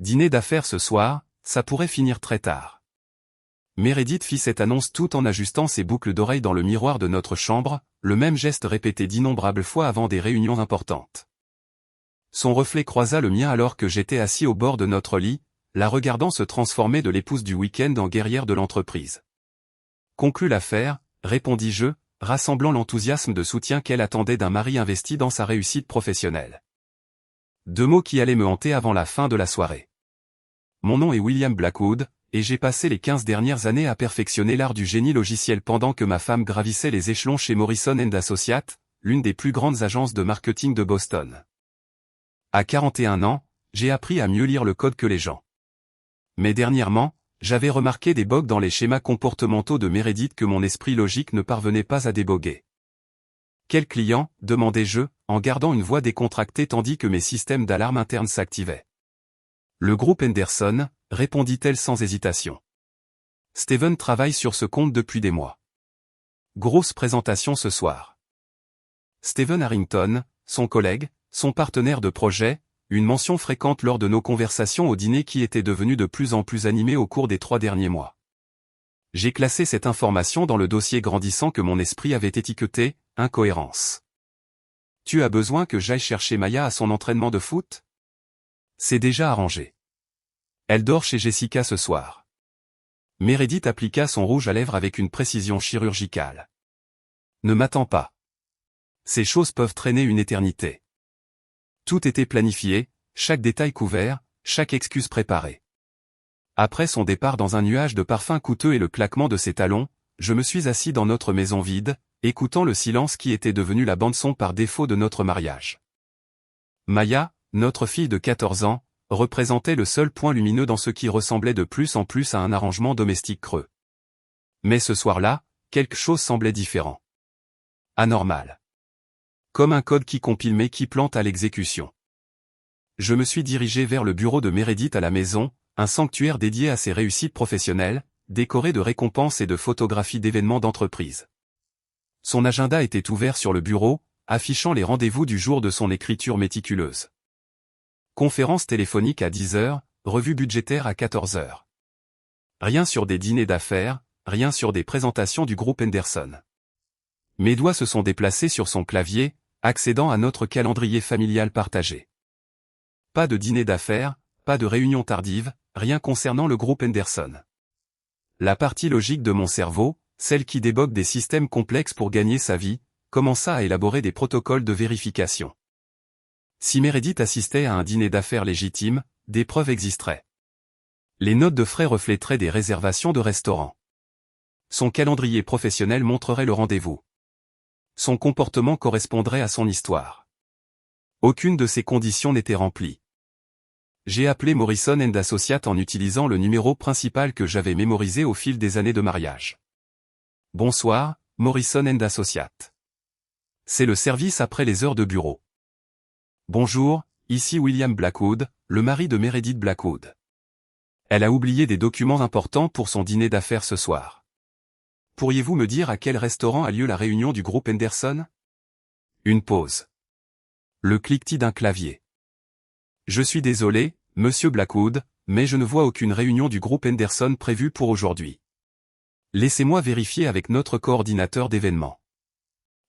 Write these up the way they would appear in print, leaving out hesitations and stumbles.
Dîner d'affaires ce soir, ça pourrait finir très tard. Meredith fit cette annonce tout en ajustant ses boucles d'oreilles dans le miroir de notre chambre, le même geste répété d'innombrables fois avant des réunions importantes. Son reflet croisa le mien alors que j'étais assis au bord de notre lit, la regardant se transformer de l'épouse du week-end en guerrière de l'entreprise. Conclut l'affaire, répondis-je, rassemblant l'enthousiasme de soutien qu'elle attendait d'un mari investi dans sa réussite professionnelle. 2 mots qui allaient me hanter avant la fin de la soirée. Mon nom est William Blackwood, et j'ai passé les 15 dernières années à perfectionner l'art du génie logiciel pendant que ma femme gravissait les échelons chez Morrison & Associates, l'une des plus grandes agences de marketing de Boston. À 41 ans, j'ai appris à mieux lire le code que les gens. Mais dernièrement, j'avais remarqué des bugs dans les schémas comportementaux de Meredith que mon esprit logique ne parvenait pas à déboguer. Quel client, demandai-je, en gardant une voix décontractée tandis que mes systèmes d'alarme interne s'activaient. Le groupe Henderson, répondit-elle sans hésitation. Steven travaille sur ce compte depuis des mois. Grosse présentation ce soir. Steven Harrington, son collègue, son partenaire de projet, une mention fréquente lors de nos conversations au dîner qui était devenue de plus en plus animée au cours des 3 derniers mois. J'ai classé cette information dans le dossier grandissant que mon esprit avait étiqueté « Incohérence ». Tu as besoin que j'aille chercher Maya à son entraînement de foot ? C'est déjà arrangé. Elle dort chez Jessica ce soir. Meredith appliqua son rouge à lèvres avec une précision chirurgicale. Ne m'attends pas. Ces choses peuvent traîner une éternité. Tout était planifié, chaque détail couvert, chaque excuse préparée. Après son départ dans un nuage de parfums coûteux et le claquement de ses talons, je me suis assis dans notre maison vide, écoutant le silence qui était devenu la bande-son par défaut de notre mariage. Maya, notre fille de 14 ans, représentait le seul point lumineux dans ce qui ressemblait de plus en plus à un arrangement domestique creux. Mais ce soir-là, quelque chose semblait différent. Anormal. Comme un code qui compile mais qui plante à l'exécution. Je me suis dirigé vers le bureau de Meredith à la maison, un sanctuaire dédié à ses réussites professionnelles, décoré de récompenses et de photographies d'événements d'entreprise. Son agenda était ouvert sur le bureau, affichant les rendez-vous du jour de son écriture méticuleuse. Conférence téléphonique à 10h, revue budgétaire à 14h. Rien sur des dîners d'affaires, rien sur des présentations du groupe Henderson. Mes doigts se sont déplacés sur son clavier, accédant à notre calendrier familial partagé. Pas de dîner d'affaires, pas de réunion tardive, rien concernant le groupe Henderson. La partie logique de mon cerveau, celle qui débogue des systèmes complexes pour gagner sa vie, commença à élaborer des protocoles de vérification. Si Meredith assistait à un dîner d'affaires légitime, des preuves existeraient. Les notes de frais reflèteraient des réservations de restaurants. Son calendrier professionnel montrerait le rendez-vous. Son comportement correspondrait à son histoire. Aucune de ces conditions n'était remplie. J'ai appelé Morrison & Associates en utilisant le numéro principal que j'avais mémorisé au fil des années de mariage. Bonsoir, Morrison & Associates. C'est le service après les heures de bureau. Bonjour, ici William Blackwood, le mari de Meredith Blackwood. Elle a oublié des documents importants pour son dîner d'affaires ce soir. Pourriez-vous me dire à quel restaurant a lieu la réunion du groupe Henderson ? Une pause. Le cliquetis d'un clavier. Je suis désolé, monsieur Blackwood, mais je ne vois aucune réunion du groupe Henderson prévue pour aujourd'hui. Laissez-moi vérifier avec notre coordinateur d'événements.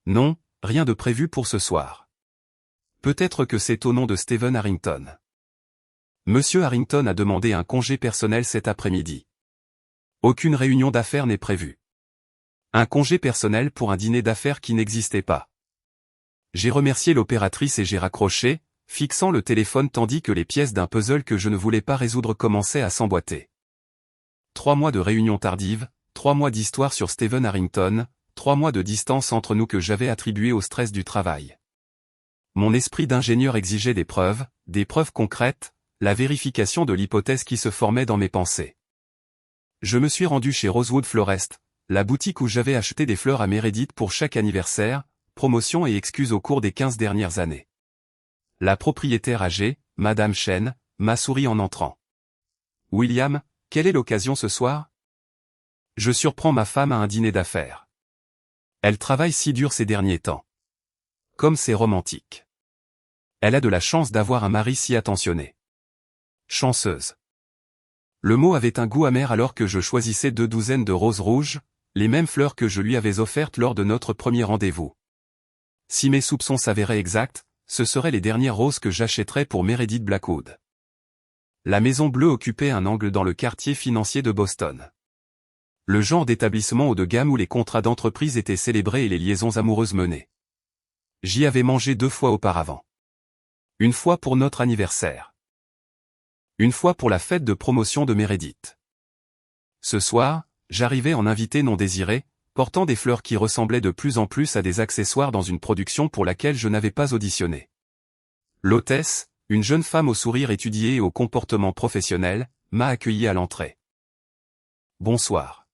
Non, rien de prévu pour ce soir. Peut-être que c'est au nom de Steven Harrington. Monsieur Harrington a demandé un congé personnel cet après-midi. Aucune réunion d'affaires n'est prévue. Un congé personnel pour un dîner d'affaires qui n'existait pas. J'ai remercié l'opératrice et j'ai raccroché, fixant le téléphone tandis que les pièces d'un puzzle que je ne voulais pas résoudre commençaient à s'emboîter. 3 mois de réunions tardives, 3 mois d'histoire sur Steven Harrington, 3 mois de distance entre nous que j'avais attribué au stress du travail. Mon esprit d'ingénieur exigeait des preuves concrètes, la vérification de l'hypothèse qui se formait dans mes pensées. Je me suis rendu chez Rosewood Florist, la boutique où j'avais acheté des fleurs à Meredith pour chaque anniversaire, promotion et excuse au cours des 15 dernières années. La propriétaire âgée, Madame Chen, m'a souri en entrant. William, quelle est l'occasion ce soir ? Je surprends ma femme à un dîner d'affaires. Elle travaille si dur ces derniers temps. Comme c'est romantique. Elle a de la chance d'avoir un mari si attentionné. chanceuse. Le mot avait un goût amer alors que je choisissais 2 douzaines de roses rouges, les mêmes fleurs que je lui avais offertes lors de notre premier rendez-vous. Si mes soupçons s'avéraient exacts, ce seraient les dernières roses que j'achèterais pour Meredith Blackwood. La Maison Bleue occupait un angle dans le quartier financier de Boston. Le genre d'établissement haut de gamme où les contrats d'entreprise étaient célébrés et les liaisons amoureuses menées. J'y avais mangé 2 fois auparavant. Une fois pour notre anniversaire. Une fois pour la fête de promotion de Meredith. Ce soir, j'arrivais en invité non désiré, portant des fleurs qui ressemblaient de plus en plus à des accessoires dans une production pour laquelle je n'avais pas auditionné. L'hôtesse, une jeune femme au sourire étudié et au comportement professionnel, m'a accueilli à l'entrée. Bonsoir.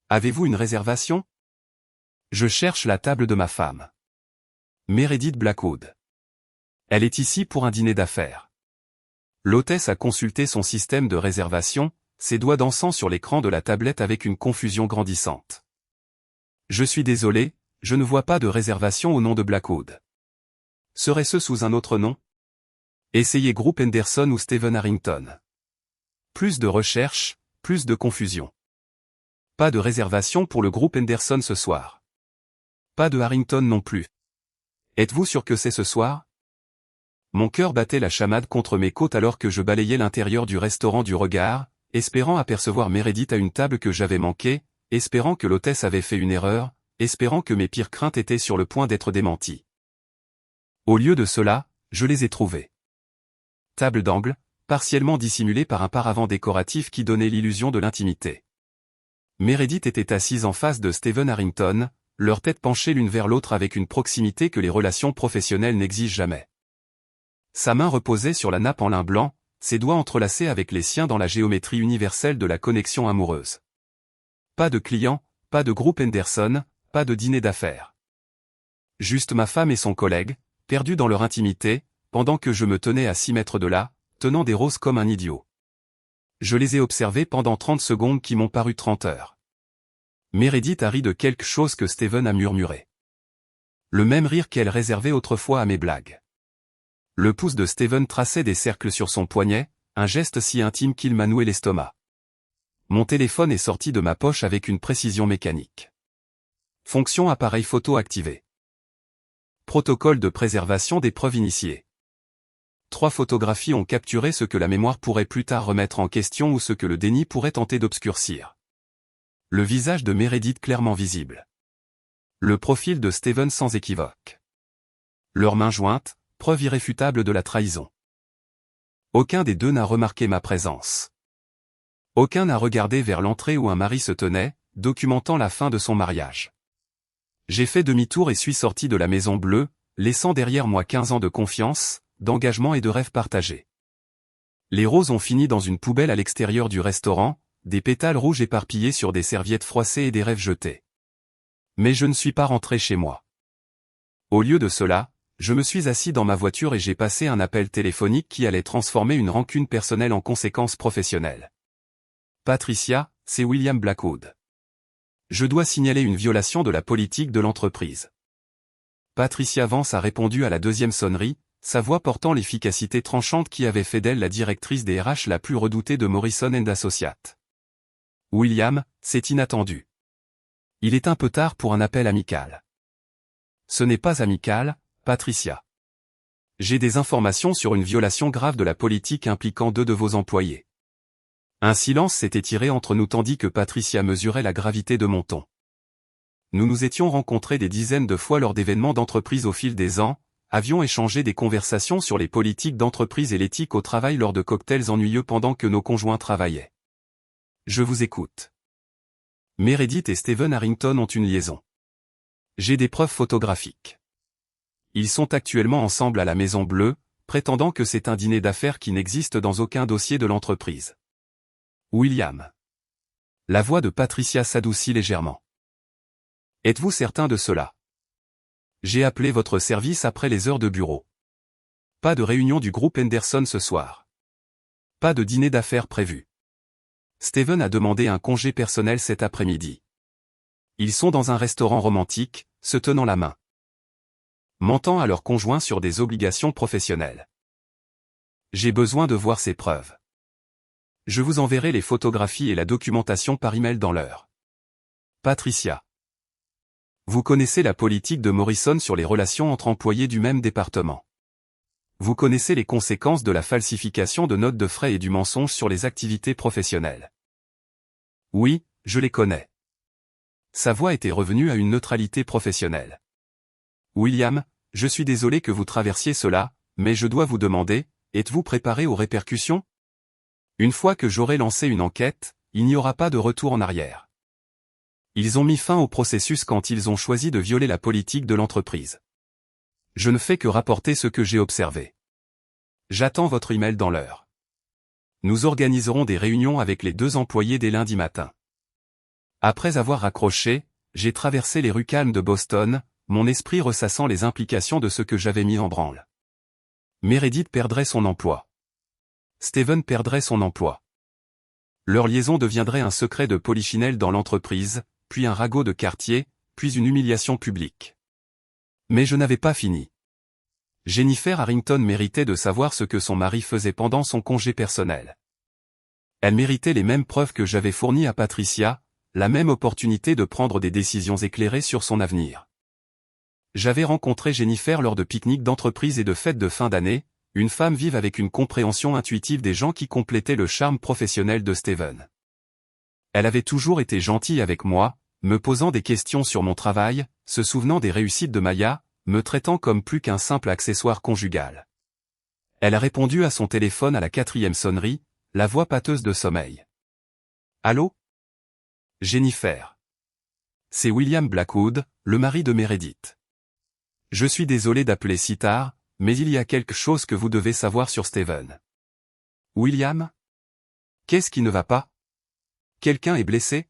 Avez-vous une réservation? Je cherche la table de ma femme. Meredith Blackwood. Elle est ici pour un dîner d'affaires. L'hôtesse a consulté son système de réservation, ses doigts dansant sur l'écran de la tablette avec une confusion grandissante. Je suis désolé, je ne vois pas de réservation au nom de Blackwood. Serait-ce sous un autre nom? Essayez Groupe Henderson ou Stephen Harrington. Plus de recherche, plus de confusion. Pas de réservation pour le groupe Henderson ce soir. Pas de Harrington non plus. Êtes-vous sûr que c'est ce soir? Mon cœur battait la chamade contre mes côtes alors que je balayais l'intérieur du restaurant du regard, espérant apercevoir Meredith à une table que j'avais manquée, espérant que l'hôtesse avait fait une erreur, espérant que mes pires craintes étaient sur le point d'être démenties. Au lieu de cela, je les ai trouvées. Table d'angle, partiellement dissimulée par un paravent décoratif qui donnait l'illusion de l'intimité. Meredith était assise en face de Stephen Harrington, leurs têtes penchées l'une vers l'autre avec une proximité que les relations professionnelles n'exigent jamais. Sa main reposait sur la nappe en lin blanc, ses doigts entrelacés avec les siens dans la géométrie universelle de la connexion amoureuse. Pas de client, pas de groupe Henderson, pas de dîner d'affaires. Juste ma femme et son collègue, perdus dans leur intimité, pendant que je me tenais à 6 mètres de là, tenant des roses comme un idiot. Je les ai observés pendant 30 secondes qui m'ont paru 30 heures. Meredith a ri de quelque chose que Stephen a murmuré. Le même rire qu'elle réservait autrefois à mes blagues. Le pouce de Stephen traçait des cercles sur son poignet, un geste si intime qu'il m'a noué l'estomac. Mon téléphone est sorti de ma poche avec une précision mécanique. Fonction appareil photo activée. Protocole de préservation des preuves initiées. 3 photographies ont capturé ce que la mémoire pourrait plus tard remettre en question ou ce que le déni pourrait tenter d'obscurcir. Le visage de Meredith clairement visible. Le profil de Stephen sans équivoque. Leurs mains jointes, preuve irréfutable de la trahison. Aucun des deux n'a remarqué ma présence. Aucun n'a regardé vers l'entrée où un mari se tenait, documentant la fin de son mariage. J'ai fait demi-tour et suis sorti de la Maison Bleue, laissant derrière moi 15 ans de confiance, d'engagement et de rêves partagés. Les roses ont fini dans une poubelle à l'extérieur du restaurant, des pétales rouges éparpillés sur des serviettes froissées et des rêves jetés. Mais je ne suis pas rentré chez moi. Au lieu de cela, je me suis assis dans ma voiture et j'ai passé un appel téléphonique qui allait transformer une rancune personnelle en conséquence professionnelle. Patricia, c'est William Blackwood. Je dois signaler une violation de la politique de l'entreprise. Patricia Vance a répondu à la deuxième sonnerie, sa voix portant l'efficacité tranchante qui avait fait d'elle la directrice des RH la plus redoutée de Morrison & Associates. William, c'est inattendu. Il est un peu tard pour un appel amical. Ce n'est pas amical, Patricia. J'ai des informations sur une violation grave de la politique impliquant 2 de vos employés. Un silence s'est étiré entre nous tandis que Patricia mesurait la gravité de mon ton. Nous nous étions rencontrés des dizaines de fois lors d'événements d'entreprise au fil des ans, avions échangé des conversations sur les politiques d'entreprise et l'éthique au travail lors de cocktails ennuyeux pendant que nos conjoints travaillaient. Je vous écoute. Meredith et Stephen Harrington ont une liaison. J'ai des preuves photographiques. Ils sont actuellement ensemble à la Maison Bleue, prétendant que c'est un dîner d'affaires qui n'existe dans aucun dossier de l'entreprise. William. La voix de Patricia s'adoucit légèrement. Êtes-vous certain de cela? J'ai appelé votre service après les heures de bureau. Pas de réunion du groupe Henderson ce soir. Pas de dîner d'affaires prévu. Stephen a demandé un congé personnel cet après-midi. Ils sont dans un restaurant romantique, se tenant la main. Mentant à leurs conjoints sur des obligations professionnelles. J'ai besoin de voir ces preuves. Je vous enverrai les photographies et la documentation par email dans l'heure. Patricia. Vous connaissez la politique de Morrison sur les relations entre employés du même département. Vous connaissez les conséquences de la falsification de notes de frais et du mensonge sur les activités professionnelles. Oui, je les connais. Sa voix était revenue à une neutralité professionnelle. William, je suis désolé que vous traversiez cela, mais je dois vous demander, êtes-vous préparé aux répercussions? Une fois que j'aurai lancé une enquête, il n'y aura pas de retour en arrière. Ils ont mis fin au processus quand ils ont choisi de violer la politique de l'entreprise. Je ne fais que rapporter ce que j'ai observé. J'attends votre email dans l'heure. Nous organiserons des réunions avec les 2 employés dès lundi matin. Après avoir raccroché, j'ai traversé les rues calmes de Boston, mon esprit ressassant les implications de ce que j'avais mis en branle. Meredith perdrait son emploi. Steven perdrait son emploi. Leur liaison deviendrait un secret de polichinelle dans l'entreprise, puis un ragot de quartier, puis une humiliation publique. Mais je n'avais pas fini. Jennifer Harrington méritait de savoir ce que son mari faisait pendant son congé personnel. Elle méritait les mêmes preuves que j'avais fournies à Patricia, la même opportunité de prendre des décisions éclairées sur son avenir. J'avais rencontré Jennifer lors de pique-niques d'entreprise et de fêtes de fin d'année, une femme vive avec une compréhension intuitive des gens qui complétait le charme professionnel de Steven. Elle avait toujours été gentille avec moi, me posant des questions sur mon travail, se souvenant des réussites de Maya, me traitant comme plus qu'un simple accessoire conjugal. Elle a répondu à son téléphone à la 4e sonnerie, la voix pâteuse de sommeil. Allô? Jennifer. C'est William Blackwood, le mari de Meredith. Je suis désolé d'appeler si tard, mais il y a quelque chose que vous devez savoir sur Steven. William? Qu'est-ce qui ne va pas? Quelqu'un est blessé?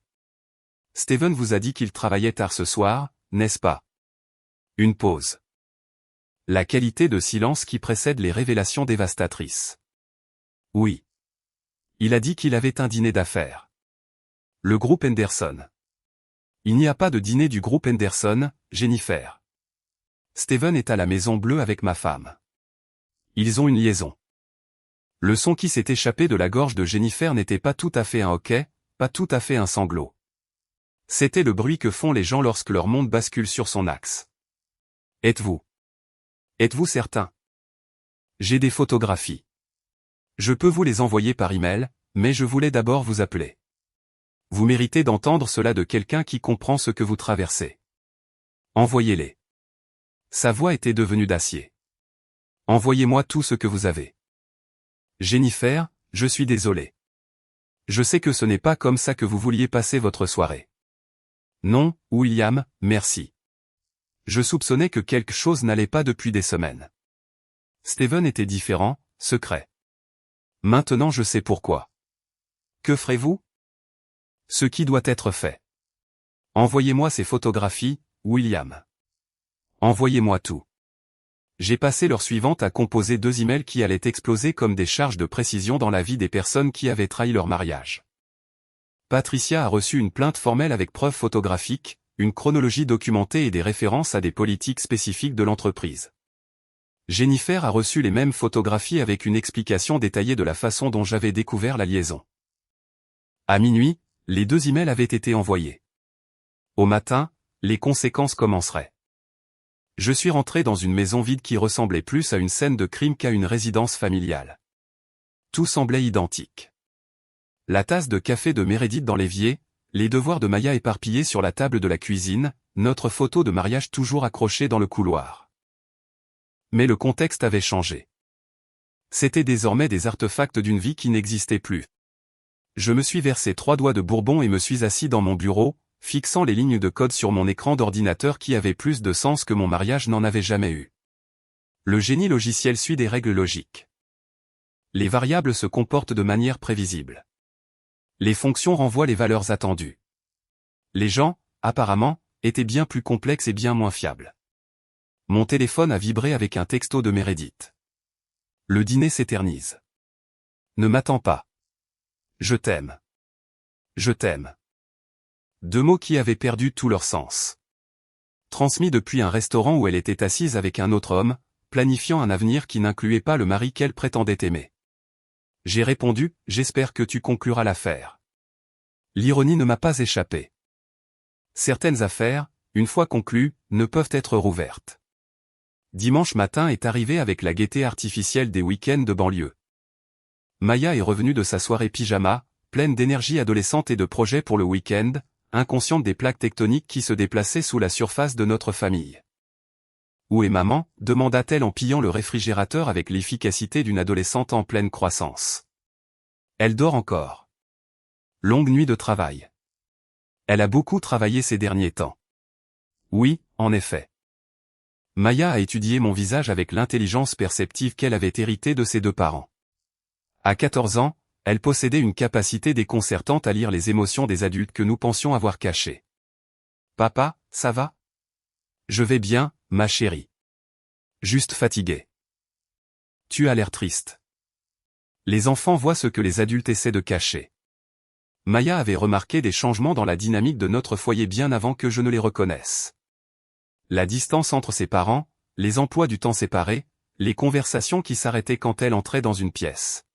Steven vous a dit qu'il travaillait tard ce soir, n'est-ce pas? Une pause. La qualité de silence qui précède les révélations dévastatrices. Oui. Il a dit qu'il avait un dîner d'affaires. Le groupe Henderson. Il n'y a pas de dîner du groupe Henderson, Jennifer. Steven est à la Maison Bleue avec ma femme. Ils ont une liaison. Le son qui s'est échappé de la gorge de Jennifer n'était pas tout à fait un hoquet, pas tout à fait un sanglot. C'était le bruit que font les gens lorsque leur monde bascule sur son axe. Êtes-vous certain? J'ai des photographies. Je peux vous les envoyer par email, mais je voulais d'abord vous appeler. Vous méritez d'entendre cela de quelqu'un qui comprend ce que vous traversez. Envoyez-les. Sa voix était devenue d'acier. Envoyez-moi tout ce que vous avez. Jennifer, je suis désolé. Je sais que ce n'est pas comme ça que vous vouliez passer votre soirée. Non, William, merci. Je soupçonnais que quelque chose n'allait pas depuis des semaines. Steven était différent, secret. Maintenant je sais pourquoi. Que ferez-vous? Ce qui doit être fait. Envoyez-moi ces photographies, William. Envoyez-moi tout. J'ai passé l'heure suivante à composer 2 emails qui allaient exploser comme des charges de précision dans la vie des personnes qui avaient trahi leur mariage. Patricia a reçu une plainte formelle avec preuves photographiques, une chronologie documentée et des références à des politiques spécifiques de l'entreprise. Jennifer a reçu les mêmes photographies avec une explication détaillée de la façon dont j'avais découvert la liaison. À minuit, les 2 emails avaient été envoyés. Au matin, les conséquences commenceraient. Je suis rentré dans une maison vide qui ressemblait plus à une scène de crime qu'à une résidence familiale. Tout semblait identique. La tasse de café de Meredith dans l'évier, les devoirs de Maya éparpillés sur la table de la cuisine, notre photo de mariage toujours accrochée dans le couloir. Mais le contexte avait changé. C'étaient désormais des artefacts d'une vie qui n'existait plus. Je me suis versé 3 doigts de bourbon et me suis assis dans mon bureau, fixant les lignes de code sur mon écran d'ordinateur qui avaient plus de sens que mon mariage n'en avait jamais eu. Le génie logiciel suit des règles logiques. Les variables se comportent de manière prévisible. Les fonctions renvoient les valeurs attendues. Les gens, apparemment, étaient bien plus complexes et bien moins fiables. Mon téléphone a vibré avec un texto de Meredith. Le dîner s'éternise. Ne m'attends pas. Je t'aime. Je t'aime. 2 mots qui avaient perdu tout leur sens. Transmis depuis un restaurant où elle était assise avec un autre homme, planifiant un avenir qui n'incluait pas le mari qu'elle prétendait aimer. J'ai répondu, j'espère que tu concluras l'affaire. L'ironie ne m'a pas échappé. Certaines affaires, une fois conclues, ne peuvent être rouvertes. Dimanche matin est arrivé avec la gaieté artificielle des week-ends de banlieue. Maya est revenue de sa soirée pyjama, pleine d'énergie adolescente et de projets pour le week-end, inconsciente des plaques tectoniques qui se déplaçaient sous la surface de notre famille. « Où est maman » demanda-t-elle en pillant le réfrigérateur avec l'efficacité d'une adolescente en pleine croissance. Elle dort encore. Longue nuit de travail. Elle a beaucoup travaillé ces derniers temps. Oui, en effet. Maya a étudié mon visage avec l'intelligence perceptive qu'elle avait héritée de ses deux parents. À 14 ans, elle possédait une capacité déconcertante à lire les émotions des adultes que nous pensions avoir cachées. « Papa, ça va ? » « Je vais bien, ma chérie. Juste fatigué. »« Tu as l'air triste. » Les enfants voient ce que les adultes essaient de cacher. Maya avait remarqué des changements dans la dynamique de notre foyer bien avant que je ne les reconnaisse. La distance entre ses parents, les emplois du temps séparés, les conversations qui s'arrêtaient quand elle entrait dans une pièce.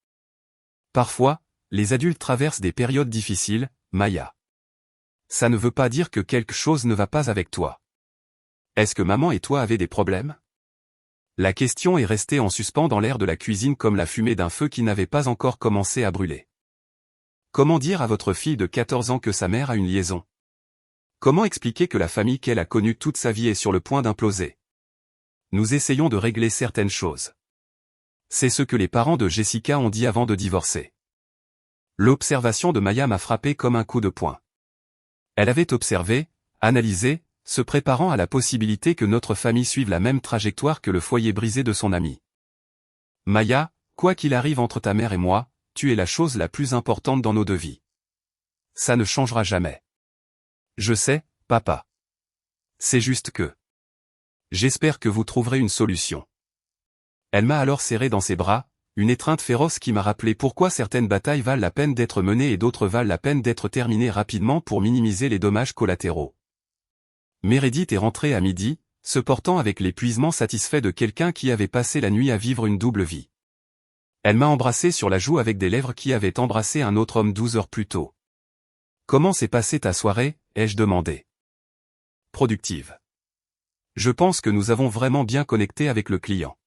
Parfois, les adultes traversent des périodes difficiles, Maya. Ça ne veut pas dire que quelque chose ne va pas avec toi. Est-ce que maman et toi avez des problèmes ? La question est restée en suspens dans l'air de la cuisine comme la fumée d'un feu qui n'avait pas encore commencé à brûler. Comment dire à votre fille de 14 ans que sa mère a une liaison ? Comment expliquer que la famille qu'elle a connue toute sa vie est sur le point d'imploser ? Nous essayons de régler certaines choses. C'est ce que les parents de Jessica ont dit avant de divorcer. L'observation de Maya m'a frappé comme un coup de poing. Elle avait observé, analysé, se préparant à la possibilité que notre famille suive la même trajectoire que le foyer brisé de son ami. Maya, quoi qu'il arrive entre ta mère et moi, tu es la chose la plus importante dans nos deux vies. Ça ne changera jamais. Je sais, papa. C'est juste que. J'espère que vous trouverez une solution. Elle m'a alors serré dans ses bras, une étreinte féroce qui m'a rappelé pourquoi certaines batailles valent la peine d'être menées et d'autres valent la peine d'être terminées rapidement pour minimiser les dommages collatéraux. Meredith est rentrée à midi, se portant avec l'épuisement satisfait de quelqu'un qui avait passé la nuit à vivre une double vie. Elle m'a embrassé sur la joue avec des lèvres qui avaient embrassé un autre homme 12 heures plus tôt. « Comment s'est passée ta soirée ?» ai-je demandé. « Productive. Je pense que nous avons vraiment bien connecté avec le client.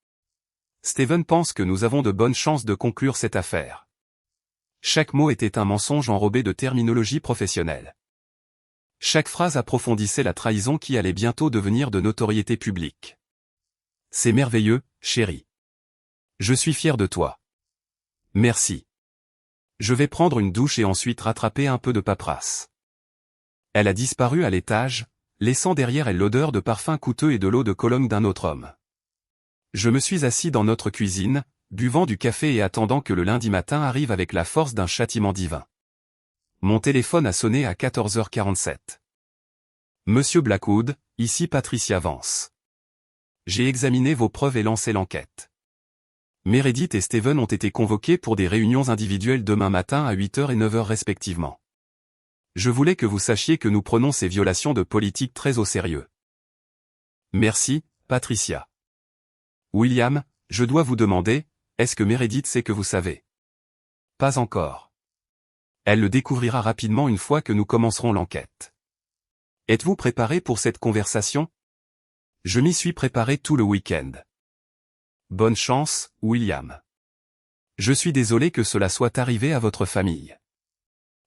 Steven pense que nous avons de bonnes chances de conclure cette affaire. » Chaque mot était un mensonge enrobé de terminologie professionnelle. Chaque phrase approfondissait la trahison qui allait bientôt devenir de notoriété publique. « C'est merveilleux, chérie. Je suis fier de toi. Merci. Je vais prendre une douche et ensuite rattraper un peu de paperasse. » Elle a disparu à l'étage, laissant derrière elle l'odeur de parfum coûteux et de l'eau de Cologne d'un autre homme. Je me suis assis dans notre cuisine, buvant du café et attendant que le lundi matin arrive avec la force d'un châtiment divin. Mon téléphone a sonné à 14h47. Monsieur Blackwood, ici Patricia Vance. J'ai examiné vos preuves et lancé l'enquête. Meredith et Steven ont été convoqués pour des réunions individuelles demain matin à 8h et 9h respectivement. Je voulais que vous sachiez que nous prenons ces violations de politique très au sérieux. Merci, Patricia. William, je dois vous demander, est-ce que Meredith sait que vous savez ? Pas encore. Elle le découvrira rapidement une fois que nous commencerons l'enquête. Êtes-vous préparé pour cette conversation ? Je m'y suis préparé tout le week-end. Bonne chance, William. Je suis désolé que cela soit arrivé à votre famille.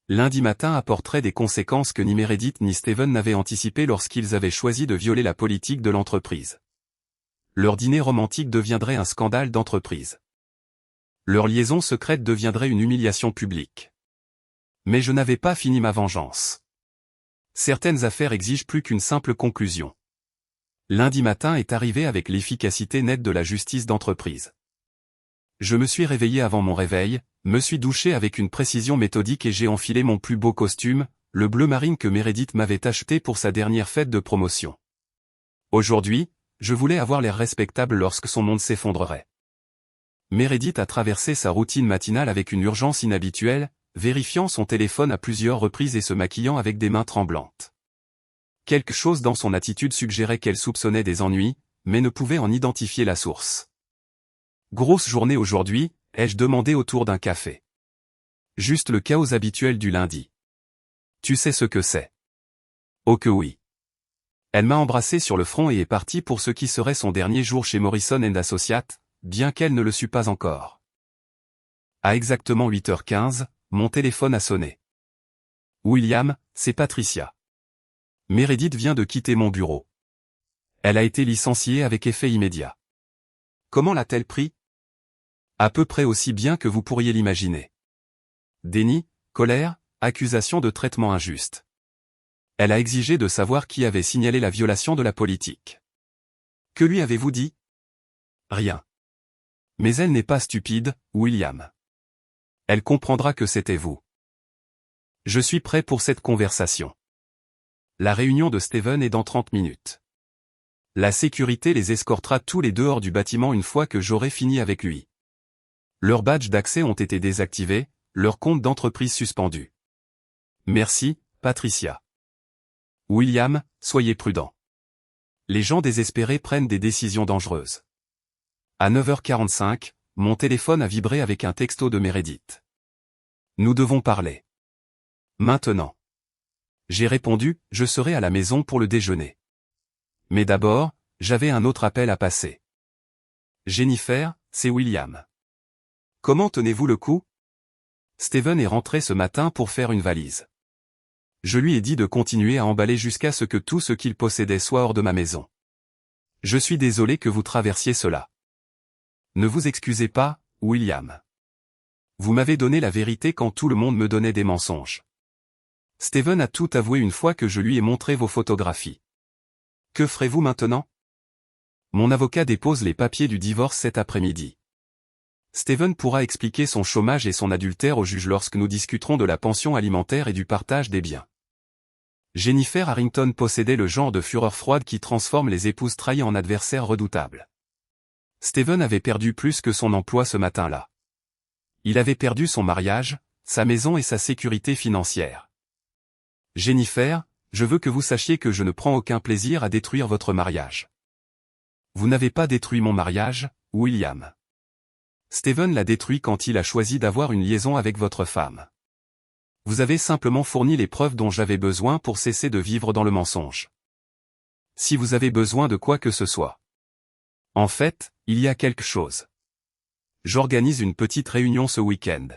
Lundi matin apporterait des conséquences que ni Meredith ni Steven n'avaient anticipées lorsqu'ils avaient choisi de violer la politique de l'entreprise. Leur dîner romantique deviendrait un scandale d'entreprise. Leur liaison secrète deviendrait une humiliation publique. Mais je n'avais pas fini ma vengeance. Certaines affaires exigent plus qu'une simple conclusion. Lundi matin est arrivé avec l'efficacité nette de la justice d'entreprise. Je me suis réveillé avant mon réveil, me suis douché avec une précision méthodique et j'ai enfilé mon plus beau costume, le bleu marine que Meredith m'avait acheté pour sa dernière fête de promotion. Aujourd'hui, je voulais avoir l'air respectable lorsque son monde s'effondrerait. Meredith a traversé sa routine matinale avec une urgence inhabituelle, vérifiant son téléphone à plusieurs reprises et se maquillant avec des mains tremblantes. Quelque chose dans son attitude suggérait qu'elle soupçonnait des ennuis, mais ne pouvait en identifier la source. Grosse journée aujourd'hui, ai-je demandé autour d'un café. Juste le chaos habituel du lundi. Tu sais ce que c'est? Oh que oui. Elle m'a embrassé sur le front et est partie pour ce qui serait son dernier jour chez Morrison & Associates, bien qu'elle ne le sût pas encore. À exactement 8h15, mon téléphone a sonné. William, c'est Patricia. Meredith vient de quitter mon bureau. Elle a été licenciée avec effet immédiat. Comment l'a-t-elle pris? À peu près aussi bien que vous pourriez l'imaginer. Déni, colère, accusation de traitement injuste. Elle a exigé de savoir qui avait signalé la violation de la politique. Que lui avez-vous dit? Rien. Mais elle n'est pas stupide, William. Elle comprendra que c'était vous. Je suis prêt pour cette conversation. La réunion de Steven est dans 30 minutes. La sécurité les escortera tous les deux hors du bâtiment une fois que j'aurai fini avec lui. Leurs badges d'accès ont été désactivés, leur compte d'entreprise suspendu. Merci, Patricia. William, soyez prudent. Les gens désespérés prennent des décisions dangereuses. À 9h45, mon téléphone a vibré avec un texto de Meredith. Nous devons parler. Maintenant. J'ai répondu, je serai à la maison pour le déjeuner. Mais d'abord, j'avais un autre appel à passer. Jennifer, c'est William. Comment tenez-vous le coup? Steven est rentré ce matin pour faire une valise. Je lui ai dit de continuer à emballer jusqu'à ce que tout ce qu'il possédait soit hors de ma maison. Je suis désolé que vous traversiez cela. Ne vous excusez pas, William. Vous m'avez donné la vérité quand tout le monde me donnait des mensonges. Steven a tout avoué une fois que je lui ai montré vos photographies. Que ferez-vous maintenant? Mon avocat dépose les papiers du divorce cet après-midi. Steven pourra expliquer son chômage et son adultère au juge lorsque nous discuterons de la pension alimentaire et du partage des biens. Jennifer Harrington possédait le genre de fureur froide qui transforme les épouses trahies en adversaires redoutables. Steven avait perdu plus que son emploi ce matin-là. Il avait perdu son mariage, sa maison et sa sécurité financière. Jennifer, je veux que vous sachiez que je ne prends aucun plaisir à détruire votre mariage. Vous n'avez pas détruit mon mariage, William. Steven l'a détruit quand il a choisi d'avoir une liaison avec votre femme. Vous avez simplement fourni les preuves dont j'avais besoin pour cesser de vivre dans le mensonge. Si vous avez besoin de quoi que ce soit. En fait, il y a quelque chose. J'organise une petite réunion ce week-end.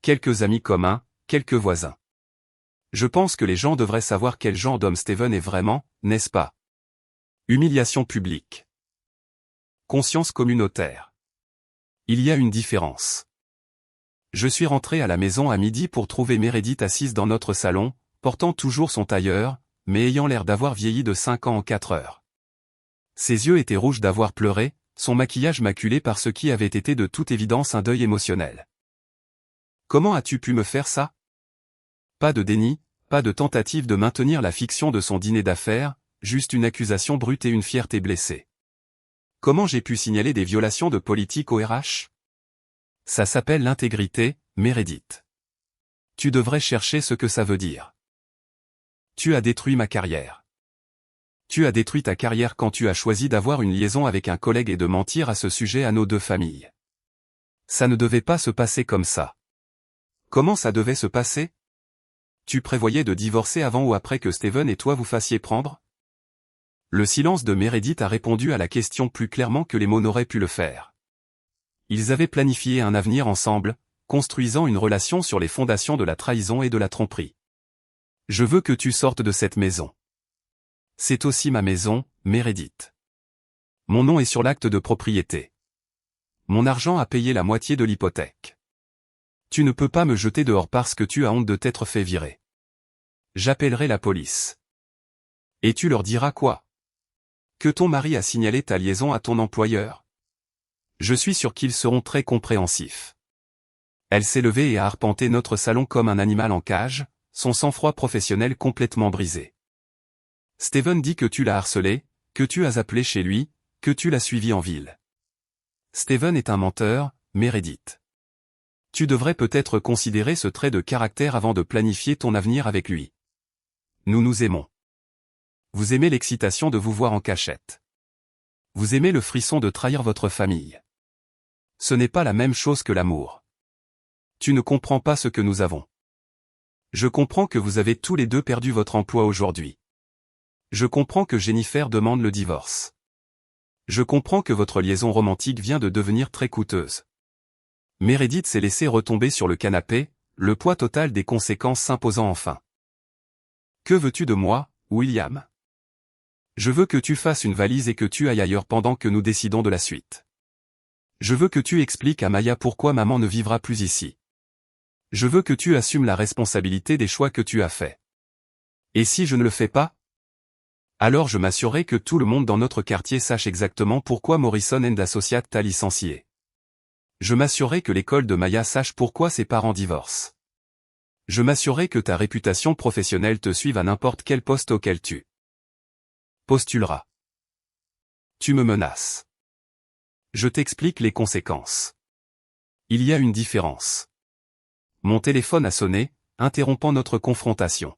Quelques amis communs, quelques voisins. Je pense que les gens devraient savoir quel genre d'homme Steven est vraiment, n'est-ce pas? Humiliation publique. Conscience communautaire. Il y a une différence. Je suis rentré à la maison à midi pour trouver Meredith assise dans notre salon, portant toujours son tailleur, mais ayant l'air d'avoir vieilli de 5 ans en 4 heures. Ses yeux étaient rouges d'avoir pleuré, son maquillage maculé par ce qui avait été de toute évidence un deuil émotionnel. Comment as-tu pu me faire ça? Pas de déni, pas de tentative de maintenir la fiction de son dîner d'affaires, juste une accusation brute et une fierté blessée. Comment j'ai pu signaler des violations de politique au RH? Ça s'appelle l'intégrité, Meredith. Tu devrais chercher ce que ça veut dire. Tu as détruit ma carrière. Tu as détruit ta carrière quand tu as choisi d'avoir une liaison avec un collègue et de mentir à ce sujet à nos deux familles. Ça ne devait pas se passer comme ça. Comment ça devait se passer? Tu prévoyais de divorcer avant ou après que Steven et toi vous fassiez prendre? Le silence de Meredith a répondu à la question plus clairement que les mots n'auraient pu le faire. Ils avaient planifié un avenir ensemble, construisant une relation sur les fondations de la trahison et de la tromperie. Je veux que tu sortes de cette maison. C'est aussi ma maison, Meredith. Mon nom est sur l'acte de propriété. Mon argent a payé la moitié de l'hypothèque. Tu ne peux pas me jeter dehors parce que tu as honte de t'être fait virer. J'appellerai la police. Et tu leur diras quoi? Que ton mari a signalé ta liaison à ton employeur? Je suis sûr qu'ils seront très compréhensifs. Elle s'est levée et a arpenté notre salon comme un animal en cage, son sang-froid professionnel complètement brisé. Steven dit que tu l'as harcelé, que tu as appelé chez lui, que tu l'as suivi en ville. Steven est un menteur, Meredith. Tu devrais peut-être considérer ce trait de caractère avant de planifier ton avenir avec lui. Nous nous aimons. Vous aimez l'excitation de vous voir en cachette. Vous aimez le frisson de trahir votre famille. Ce n'est pas la même chose que l'amour. Tu ne comprends pas ce que nous avons. Je comprends que vous avez tous les deux perdu votre emploi aujourd'hui. Je comprends que Jennifer demande le divorce. Je comprends que votre liaison romantique vient de devenir très coûteuse. Meredith s'est laissée retomber sur le canapé, le poids total des conséquences s'imposant enfin. Que veux-tu de moi, William? Je veux que tu fasses une valise et que tu ailles ailleurs pendant que nous décidons de la suite. Je veux que tu expliques à Maya pourquoi maman ne vivra plus ici. Je veux que tu assumes la responsabilité des choix que tu as faits. Et si je ne le fais pas? Alors je m'assurerai que tout le monde dans notre quartier sache exactement pourquoi Morrison & Associates t'a licencié. Je m'assurerai que l'école de Maya sache pourquoi ses parents divorcent. Je m'assurerai que ta réputation professionnelle te suive à n'importe quel poste auquel tu postuleras. Tu me menaces. Je t'explique les conséquences. Il y a une différence. Mon téléphone a sonné, interrompant notre confrontation.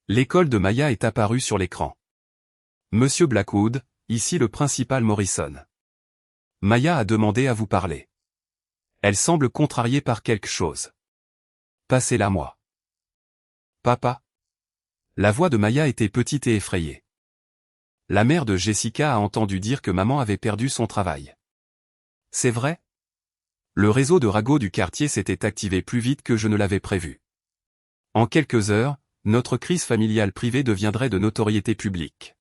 L'école de Maya est apparue sur l'écran. Monsieur Blackwood, ici le principal Morrison. Maya a demandé à vous parler. Elle semble contrariée par quelque chose. Passez-la moi. Papa. La voix de Maya était petite et effrayée. La mère de Jessica a entendu dire que maman avait perdu son travail. C'est vrai? Le réseau de ragots du quartier s'était activé plus vite que je ne l'avais prévu. En quelques heures, notre crise familiale privée deviendrait de notoriété publique.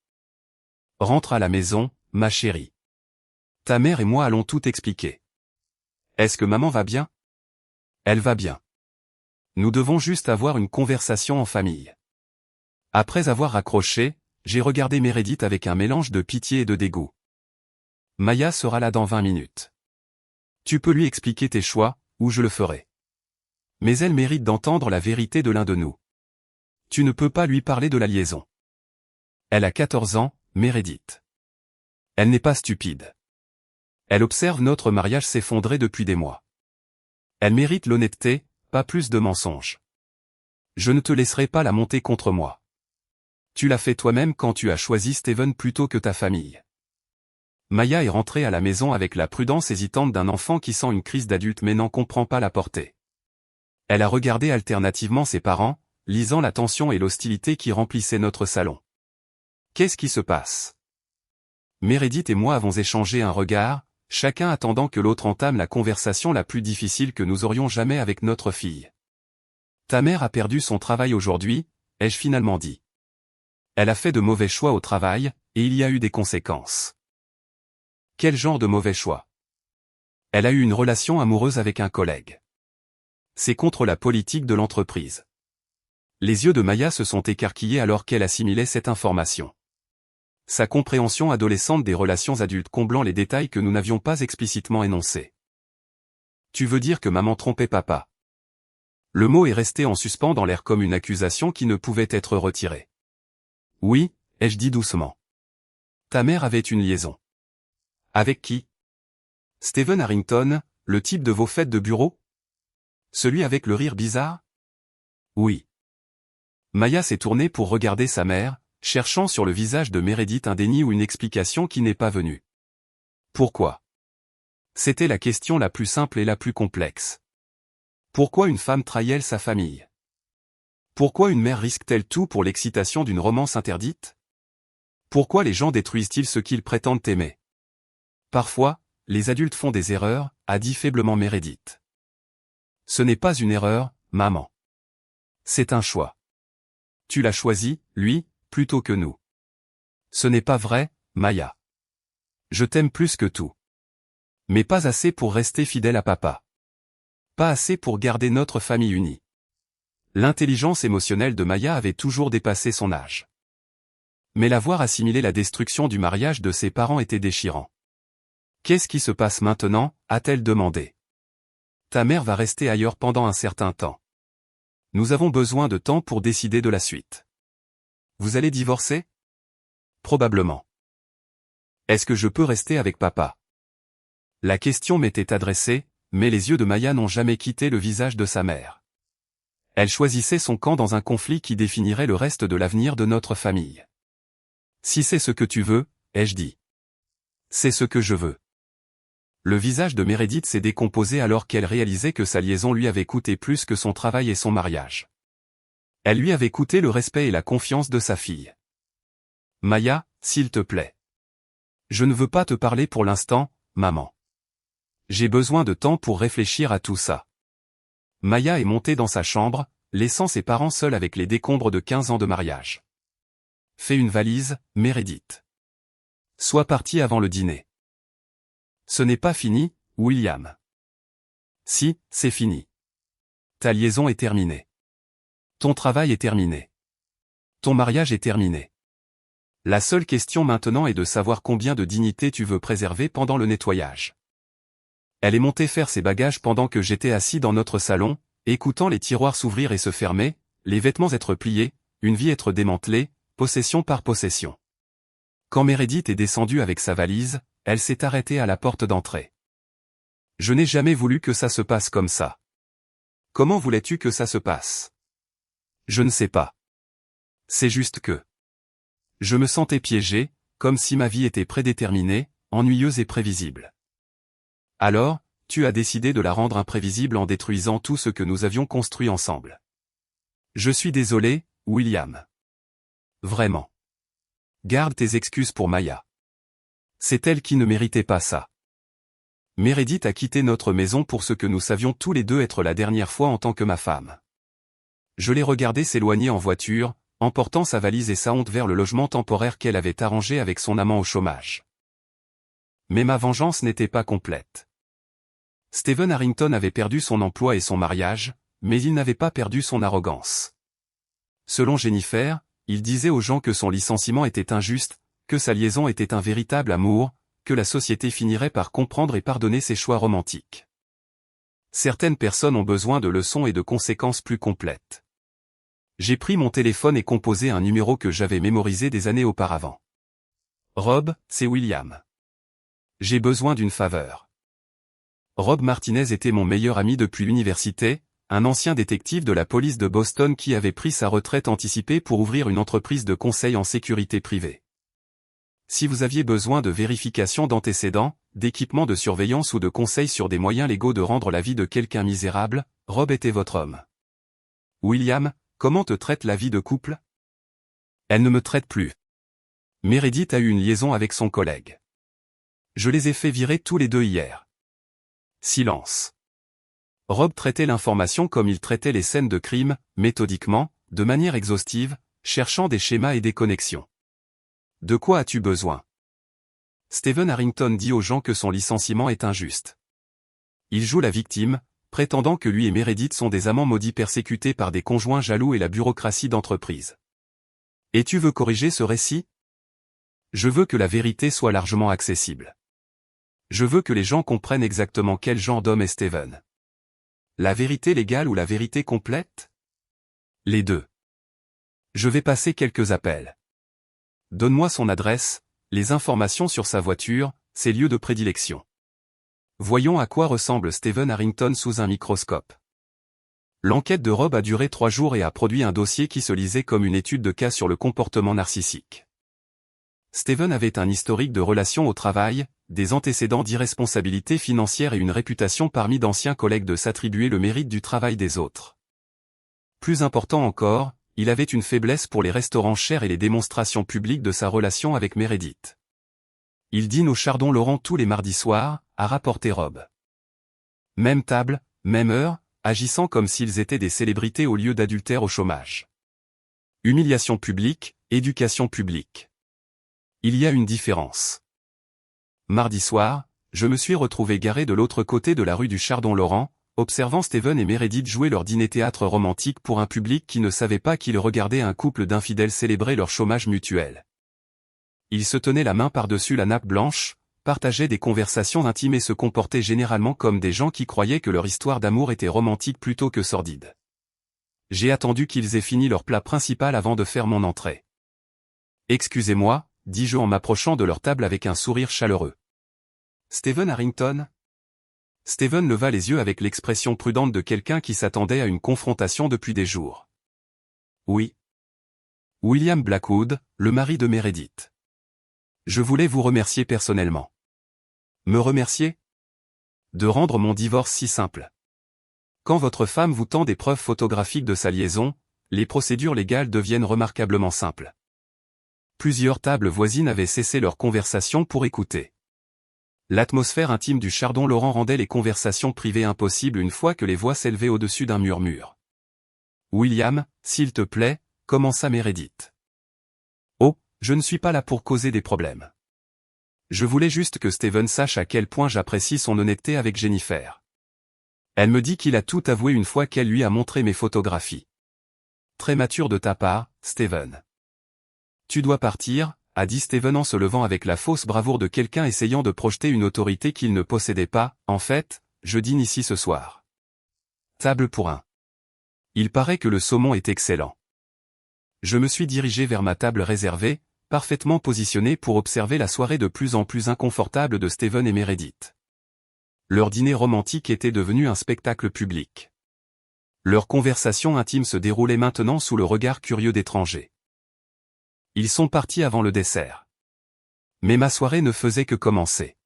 Rentre à la maison, ma chérie. Ta mère et moi allons tout expliquer. Est-ce que maman va bien? Elle va bien. Nous devons juste avoir une conversation en famille. Après avoir raccroché, j'ai regardé Meredith avec un mélange de pitié et de dégoût. Maya sera là dans 20 minutes. Tu peux lui expliquer tes choix, ou je le ferai. Mais elle mérite d'entendre la vérité de l'un de nous. Tu ne peux pas lui parler de la liaison. Elle a 14 ans, Meredith. Elle n'est pas stupide. Elle observe notre mariage s'effondrer depuis des mois. Elle mérite l'honnêteté, pas plus de mensonges. Je ne te laisserai pas la monter contre moi. Tu l'as fait toi-même quand tu as choisi Steven plutôt que ta famille. Maya est rentrée à la maison avec la prudence hésitante d'un enfant qui sent une crise d'adulte mais n'en comprend pas la portée. Elle a regardé alternativement ses parents, lisant la tension et l'hostilité qui remplissaient notre salon. Qu'est-ce qui se passe? Meredith et moi avons échangé un regard, chacun attendant que l'autre entame la conversation la plus difficile que nous aurions jamais avec notre fille. Ta mère a perdu son travail aujourd'hui, ai-je finalement dit. Elle a fait de mauvais choix au travail, et il y a eu des conséquences. Quel genre de mauvais choix? Elle a eu une relation amoureuse avec un collègue. C'est contre la politique de l'entreprise. Les yeux de Maya se sont écarquillés alors qu'elle assimilait cette information. Sa compréhension adolescente des relations adultes comblant les détails que nous n'avions pas explicitement énoncés. Tu veux dire que maman trompait papa? Le mot est resté en suspens dans l'air comme une accusation qui ne pouvait être retirée. Oui, ai-je dit doucement. Ta mère avait une liaison. Avec qui? Steven Harrington, le type de vos fêtes de bureau? Celui avec le rire bizarre? Oui. Maya s'est tournée pour regarder sa mère, cherchant sur le visage de Meredith un déni ou une explication qui n'est pas venue. Pourquoi? C'était la question la plus simple et la plus complexe. Pourquoi une femme trahit-elle sa famille? Pourquoi une mère risque-t-elle tout pour l'excitation d'une romance interdite? Pourquoi les gens détruisent-ils ce qu'ils prétendent aimer? Parfois, les adultes font des erreurs, a dit faiblement Meredith. Ce n'est pas une erreur, maman. C'est un choix. Tu l'as choisi, lui, plutôt que nous. Ce n'est pas vrai, Maya. Je t'aime plus que tout. Mais pas assez pour rester fidèle à papa. Pas assez pour garder notre famille unie. L'intelligence émotionnelle de Maya avait toujours dépassé son âge. Mais la voir assimiler la destruction du mariage de ses parents était déchirant. Qu'est-ce qui se passe maintenant, a-t-elle demandé. Ta mère va rester ailleurs pendant un certain temps. Nous avons besoin de temps pour décider de la suite. Vous allez divorcer? Probablement. Est-ce que je peux rester avec papa? La question m'était adressée, mais les yeux de Maya n'ont jamais quitté le visage de sa mère. Elle choisissait son camp dans un conflit qui définirait le reste de l'avenir de notre famille. Si c'est ce que tu veux, ai-je dit. C'est ce que je veux. Le visage de Meredith s'est décomposé alors qu'elle réalisait que sa liaison lui avait coûté plus que son travail et son mariage. Elle lui avait coûté le respect et la confiance de sa fille. Maya, s'il te plaît. Je ne veux pas te parler pour l'instant, maman. J'ai besoin de temps pour réfléchir à tout ça. Maya est montée dans sa chambre, laissant ses parents seuls avec les décombres de 15 ans de mariage. Fais une valise, Meredith. Sois parti avant le dîner. Ce n'est pas fini, William. Si, c'est fini. Ta liaison est terminée. Ton travail est terminé. Ton mariage est terminé. La seule question maintenant est de savoir combien de dignité tu veux préserver pendant le nettoyage. Elle est montée faire ses bagages pendant que j'étais assis dans notre salon, écoutant les tiroirs s'ouvrir et se fermer, les vêtements être pliés, une vie être démantelée, possession par possession. Quand Meredith est descendue avec sa valise, elle s'est arrêtée à la porte d'entrée. Je n'ai jamais voulu que ça se passe comme ça. Comment voulais-tu que ça se passe? Je ne sais pas. C'est juste que... Je me sentais piégé, comme si ma vie était prédéterminée, ennuyeuse et prévisible. Alors, tu as décidé de la rendre imprévisible en détruisant tout ce que nous avions construit ensemble. Je suis désolé, William. Vraiment. Garde tes excuses pour Maya. C'est elle qui ne méritait pas ça. Meredith a quitté notre maison pour ce que nous savions tous les deux être la dernière fois en tant que ma femme. Je l'ai regardée s'éloigner en voiture, emportant sa valise et sa honte vers le logement temporaire qu'elle avait arrangé avec son amant au chômage. Mais ma vengeance n'était pas complète. Steven Harrington avait perdu son emploi et son mariage, mais il n'avait pas perdu son arrogance. Selon Jennifer, il disait aux gens que son licenciement était injuste, que sa liaison était un véritable amour, que la société finirait par comprendre et pardonner ses choix romantiques. Certaines personnes ont besoin de leçons et de conséquences plus complètes. J'ai pris mon téléphone et composé un numéro que j'avais mémorisé des années auparavant. Rob, c'est William. J'ai besoin d'une faveur. Rob Martinez était mon meilleur ami depuis l'université, un ancien détective de la police de Boston qui avait pris sa retraite anticipée pour ouvrir une entreprise de conseil en sécurité privée. Si vous aviez besoin de vérification d'antécédents, d'équipements de surveillance ou de conseils sur des moyens légaux de rendre la vie de quelqu'un misérable, Rob était votre homme. William, comment te traite la vie de couple? Elle ne me traite plus. Meredith a eu une liaison avec son collègue. Je les ai fait virer tous les deux hier. Silence. Rob traitait l'information comme il traitait les scènes de crime, méthodiquement, de manière exhaustive, cherchant des schémas et des connexions. De quoi as-tu besoin? Steven Harrington dit aux gens que son licenciement est injuste. Il joue la victime, prétendant que lui et Meredith sont des amants maudits persécutés par des conjoints jaloux et la bureaucratie d'entreprise. Et tu veux corriger ce récit? Je veux que la vérité soit largement accessible. Je veux que les gens comprennent exactement quel genre d'homme est Steven. La vérité légale ou la vérité complète? Les deux. Je vais passer quelques appels. Donne-moi son adresse, les informations sur sa voiture, ses lieux de prédilection. Voyons à quoi ressemble Steven Harrington sous un microscope. L'enquête de Rob a duré 3 jours et a produit un dossier qui se lisait comme une étude de cas sur le comportement narcissique. Steven avait un historique de relations au travail, des antécédents d'irresponsabilité financière et une réputation parmi d'anciens collègues de s'attribuer le mérite du travail des autres. Plus important encore, il avait une faiblesse pour les restaurants chers et les démonstrations publiques de sa relation avec Meredith. Il dîne au Chardon-Laurent tous les mardis soirs, a rapporté Rob. Même table, même heure, agissant comme s'ils étaient des célébrités au lieu d'adultères au chômage. Humiliation publique, éducation publique. Il y a une différence. Mardi soir, je me suis retrouvé garé de l'autre côté de la rue du Chardon-Laurent, observant Steven et Meredith jouer leur dîner-théâtre romantique pour un public qui ne savait pas qu'ils regardaient un couple d'infidèles célébrer leur chômage mutuel. Ils se tenaient la main par-dessus la nappe blanche, partageaient des conversations intimes et se comportaient généralement comme des gens qui croyaient que leur histoire d'amour était romantique plutôt que sordide. J'ai attendu qu'ils aient fini leur plat principal avant de faire mon entrée. « Excusez-moi » dis-je en m'approchant de leur table avec un sourire chaleureux. « Steven Harrington ?» Steven leva les yeux avec l'expression prudente de quelqu'un qui s'attendait à une confrontation depuis des jours. « Oui. » William Blackwood, le mari de Meredith. « Je voulais vous remercier personnellement. Me remercier? De rendre mon divorce si simple. Quand votre femme vous tend des preuves photographiques de sa liaison, les procédures légales deviennent remarquablement simples. Plusieurs tables voisines avaient cessé leur conversation pour écouter. L'atmosphère intime du Chardon Laurent rendait les conversations privées impossibles une fois que les voix s'élevaient au-dessus d'un murmure. « William, s'il te plaît », commença Meredith. « Oh, je ne suis pas là pour causer des problèmes. Je voulais juste que Steven sache à quel point j'apprécie son honnêteté avec Jennifer. Elle me dit qu'il a tout avoué une fois qu'elle lui a montré mes photographies. Très mature de ta part, Steven. Tu dois partir, a dit Steven en se levant avec la fausse bravoure de quelqu'un essayant de projeter une autorité qu'il ne possédait pas. En fait, je dîne ici ce soir. Table pour un. Il paraît que le saumon est excellent. Je me suis dirigé vers ma table réservée, parfaitement positionnée pour observer la soirée de plus en plus inconfortable de Steven et Meredith. Leur dîner romantique était devenu un spectacle public. Leur conversation intime se déroulait maintenant sous le regard curieux d'étrangers. Ils sont partis avant le dessert. Mais ma soirée ne faisait que commencer.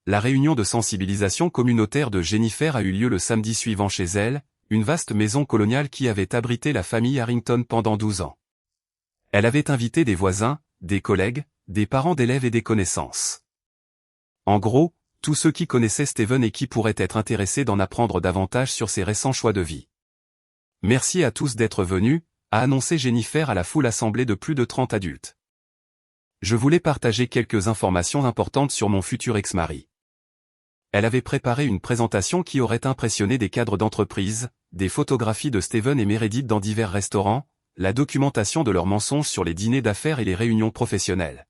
La réunion de sensibilisation communautaire de Jennifer a eu lieu le samedi suivant chez elle, une vaste maison coloniale qui avait abrité la famille Harrington pendant 12 ans. Elle avait invité des voisins, des collègues, des parents d'élèves et des connaissances. En gros, tous ceux qui connaissaient Steven et qui pourraient être intéressés d'en apprendre davantage sur ses récents choix de vie. Merci à tous d'être venus, a annoncé Jennifer à la foule assemblée de plus de 30 adultes. Je voulais partager quelques informations importantes sur mon futur ex-mari. Elle avait préparé une présentation qui aurait impressionné des cadres d'entreprise, des photographies de Steven et Meredith dans divers restaurants, la documentation de leurs mensonges sur les dîners d'affaires et les réunions professionnelles.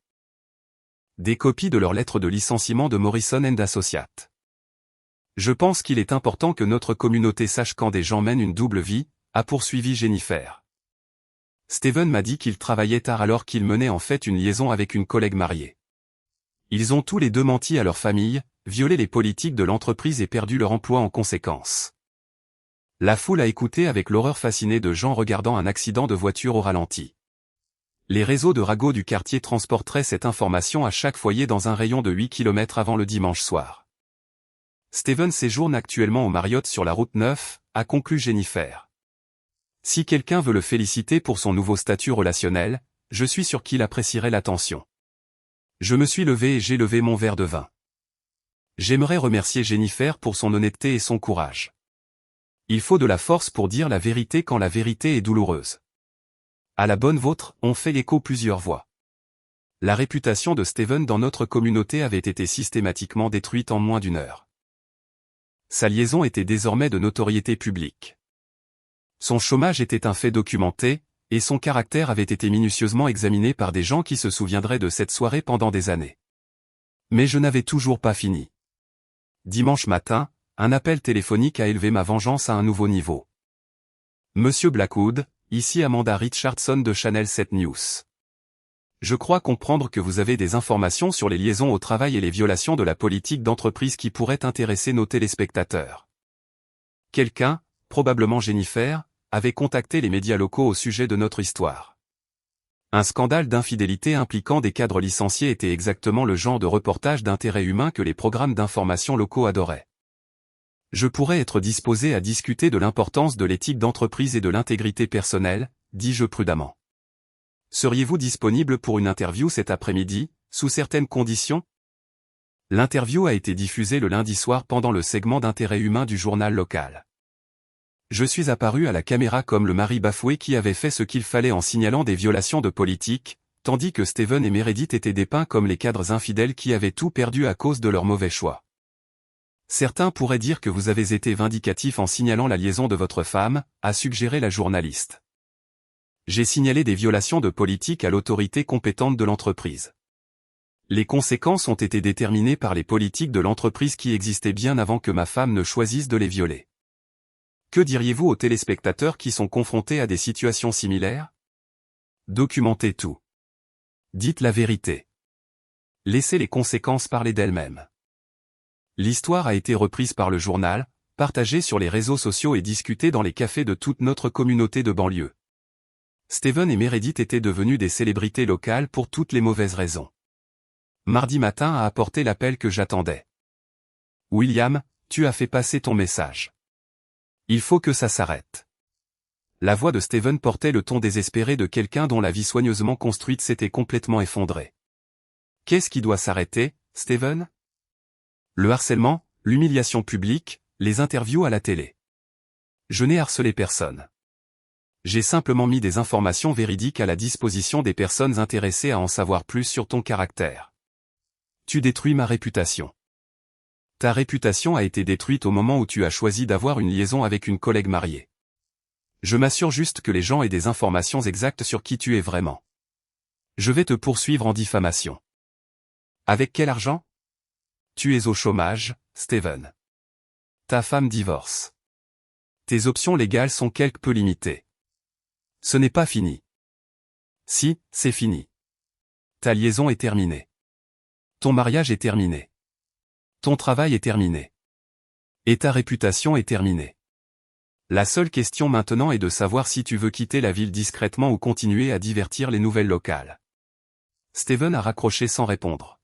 Des copies de leurs lettres de licenciement de Morrison & Associates. Je pense qu'il est important que notre communauté sache quand des gens mènent une double vie, a poursuivi Jennifer. Steven m'a dit qu'il travaillait tard alors qu'il menait en fait une liaison avec une collègue mariée. Ils ont tous les deux menti à leur famille, violé les politiques de l'entreprise et perdu leur emploi en conséquence. La foule a écouté avec l'horreur fascinée de gens regardant un accident de voiture au ralenti. Les réseaux de ragots du quartier transporteraient cette information à chaque foyer dans un rayon de 8 km avant le dimanche soir. Steven séjourne actuellement au Marriott sur la route 9, a conclu Jennifer. Si quelqu'un veut le féliciter pour son nouveau statut relationnel, je suis sûr qu'il apprécierait l'attention. Je me suis levé et j'ai levé mon verre de vin. J'aimerais remercier Jennifer pour son honnêteté et son courage. Il faut de la force pour dire la vérité quand la vérité est douloureuse. À la bonne vôtre, on fait écho plusieurs voix. La réputation de Steven dans notre communauté avait été systématiquement détruite en moins d'une heure. Sa liaison était désormais de notoriété publique. Son chômage était un fait documenté, et son caractère avait été minutieusement examiné par des gens qui se souviendraient de cette soirée pendant des années. Mais je n'avais toujours pas fini. Dimanche matin, un appel téléphonique a élevé ma vengeance à un nouveau niveau. Monsieur Blackwood, ici Amanda Richardson de Channel 7 News. Je crois comprendre que vous avez des informations sur les liaisons au travail et les violations de la politique d'entreprise qui pourraient intéresser nos téléspectateurs. Quelqu'un, probablement Jennifer, avait contacté les médias locaux au sujet de notre histoire. Un scandale d'infidélité impliquant des cadres licenciés était exactement le genre de reportage d'intérêt humain que les programmes d'information locaux adoraient. Je pourrais être disposé à discuter de l'importance de l'éthique d'entreprise et de l'intégrité personnelle, dis-je prudemment. Seriez-vous disponible pour une interview cet après-midi, sous certaines conditions? L'interview a été diffusée le lundi soir pendant le segment d'intérêt humain du journal local. Je suis apparu à la caméra comme le mari bafoué qui avait fait ce qu'il fallait en signalant des violations de politique, tandis que Steven et Meredith étaient dépeints comme les cadres infidèles qui avaient tout perdu à cause de leurs mauvais choix. Certains pourraient dire que vous avez été vindicatif en signalant la liaison de votre femme, a suggéré la journaliste. J'ai signalé des violations de politique à l'autorité compétente de l'entreprise. Les conséquences ont été déterminées par les politiques de l'entreprise qui existaient bien avant que ma femme ne choisisse de les violer. Que diriez-vous aux téléspectateurs qui sont confrontés à des situations similaires? Documentez tout. Dites la vérité. Laissez les conséquences parler d'elles-mêmes. L'histoire a été reprise par le journal, partagée sur les réseaux sociaux et discutée dans les cafés de toute notre communauté de banlieue. Steven et Meredith étaient devenus des célébrités locales pour toutes les mauvaises raisons. Mardi matin a apporté l'appel que j'attendais. William, tu as fait passer ton message. Il faut que ça s'arrête. La voix de Steven portait le ton désespéré de quelqu'un dont la vie soigneusement construite s'était complètement effondrée. Qu'est-ce qui doit s'arrêter, Steven? Le harcèlement, l'humiliation publique, les interviews à la télé. Je n'ai harcelé personne. J'ai simplement mis des informations véridiques à la disposition des personnes intéressées à en savoir plus sur ton caractère. Tu détruis ma réputation. Ta réputation a été détruite au moment où tu as choisi d'avoir une liaison avec une collègue mariée. Je m'assure juste que les gens aient des informations exactes sur qui tu es vraiment. Je vais te poursuivre en diffamation. Avec quel argent? Tu es au chômage, Steven. Ta femme divorce. Tes options légales sont quelque peu limitées. Ce n'est pas fini. Si, c'est fini. Ta liaison est terminée. Ton mariage est terminé. Ton travail est terminé. Et ta réputation est terminée. La seule question maintenant est de savoir si tu veux quitter la ville discrètement ou continuer à divertir les nouvelles locales. Steven a raccroché sans répondre.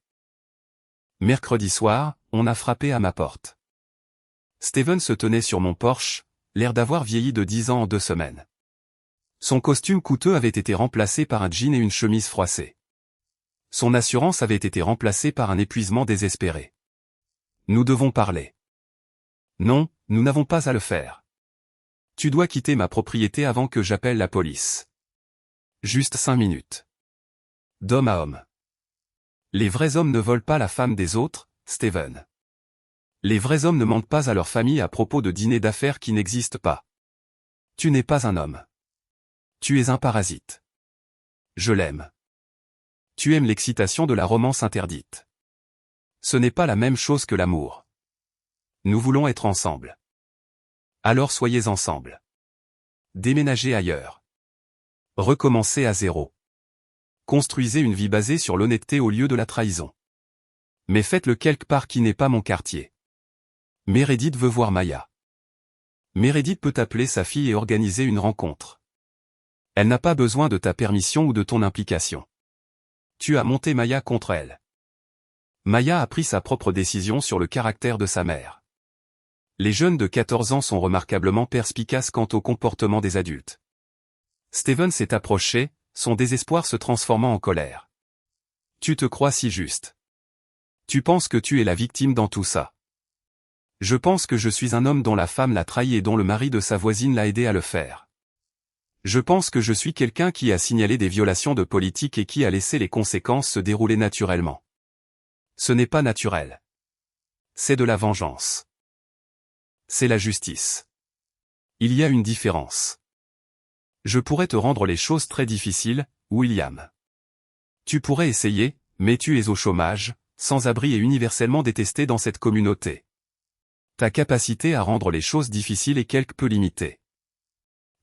Mercredi soir, on a frappé à ma porte. Steven se tenait sur mon porche, l'air d'avoir vieilli de 10 ans en 2 semaines. Son costume coûteux avait été remplacé par un jean et une chemise froissée. Son assurance avait été remplacée par un épuisement désespéré. Nous devons parler. Non, nous n'avons pas à le faire. Tu dois quitter ma propriété avant que j'appelle la police. Juste 5 minutes. D'homme à homme. Les vrais hommes ne volent pas la femme des autres, Steven. Les vrais hommes ne mentent pas à leur famille à propos de dîners d'affaires qui n'existent pas. Tu n'es pas un homme. Tu es un parasite. Je l'aime. Tu aimes l'excitation de la romance interdite. Ce n'est pas la même chose que l'amour. Nous voulons être ensemble. Alors soyez ensemble. Déménagez ailleurs. Recommencez à zéro. Construisez une vie basée sur l'honnêteté au lieu de la trahison. Mais faites-le quelque part qui n'est pas mon quartier. Meredith veut voir Maya. Meredith peut appeler sa fille et organiser une rencontre. Elle n'a pas besoin de ta permission ou de ton implication. Tu as monté Maya contre elle. Maya a pris sa propre décision sur le caractère de sa mère. Les jeunes de 14 ans sont remarquablement perspicaces quant au comportement des adultes. Steven s'est approché, son désespoir se transformant en colère. Tu te crois si juste. Tu penses que tu es la victime dans tout ça. Je pense que je suis un homme dont la femme l'a trahi et dont le mari de sa voisine l'a aidé à le faire. Je pense que je suis quelqu'un qui a signalé des violations de politique et qui a laissé les conséquences se dérouler naturellement. Ce n'est pas naturel. C'est de la vengeance. C'est la justice. Il y a une différence. Je pourrais te rendre les choses très difficiles, William. Tu pourrais essayer, mais tu es au chômage, sans abri et universellement détesté dans cette communauté. Ta capacité à rendre les choses difficiles est quelque peu limitée.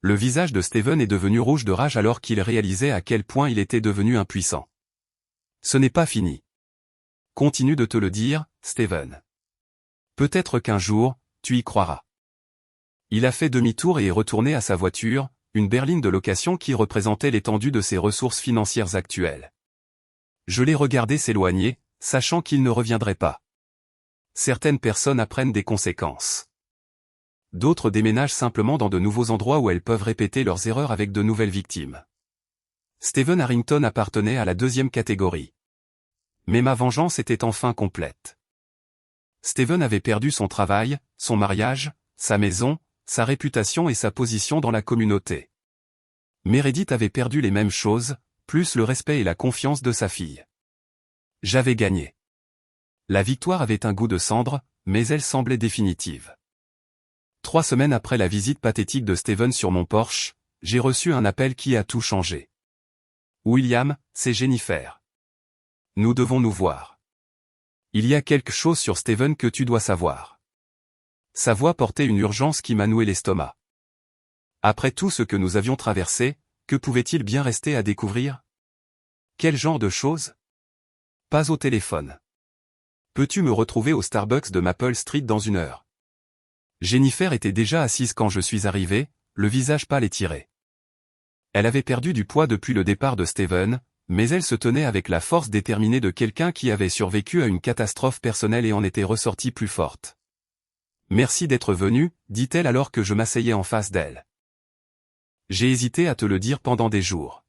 Le visage de Steven est devenu rouge de rage alors qu'il réalisait à quel point il était devenu impuissant. Ce n'est pas fini. Continue de te le dire, Steven. Peut-être qu'un jour, tu y croiras. Il a fait demi-tour et est retourné à sa voiture, une berline de location qui représentait l'étendue de ses ressources financières actuelles. Je l'ai regardé s'éloigner, sachant qu'il ne reviendrait pas. Certaines personnes apprennent des conséquences. D'autres déménagent simplement dans de nouveaux endroits où elles peuvent répéter leurs erreurs avec de nouvelles victimes. Steven Harrington appartenait à la deuxième catégorie. Mais ma vengeance était enfin complète. Steven avait perdu son travail, son mariage, sa maison, sa réputation et sa position dans la communauté. Meredith avait perdu les mêmes choses, plus le respect et la confiance de sa fille. J'avais gagné. La victoire avait un goût de cendre, mais elle semblait définitive. 3 semaines après la visite pathétique de Steven sur mon porche, j'ai reçu un appel qui a tout changé. William, c'est Jennifer. Nous devons nous voir. Il y a quelque chose sur Steven que tu dois savoir. Sa voix portait une urgence qui m'a noué l'estomac. Après tout ce que nous avions traversé, que pouvait-il bien rester à découvrir? Quel genre de choses? Pas au téléphone. Peux-tu me retrouver au Starbucks de Maple Street dans 1 heure? Jennifer était déjà assise quand je suis arrivé, le visage pâle et tiré. Elle avait perdu du poids depuis le départ de Steven, mais elle se tenait avec la force déterminée de quelqu'un qui avait survécu à une catastrophe personnelle et en était ressortie plus forte. « Merci d'être venu, dit-elle alors que je m'asseyais en face d'elle. J'ai hésité à te le dire pendant des jours.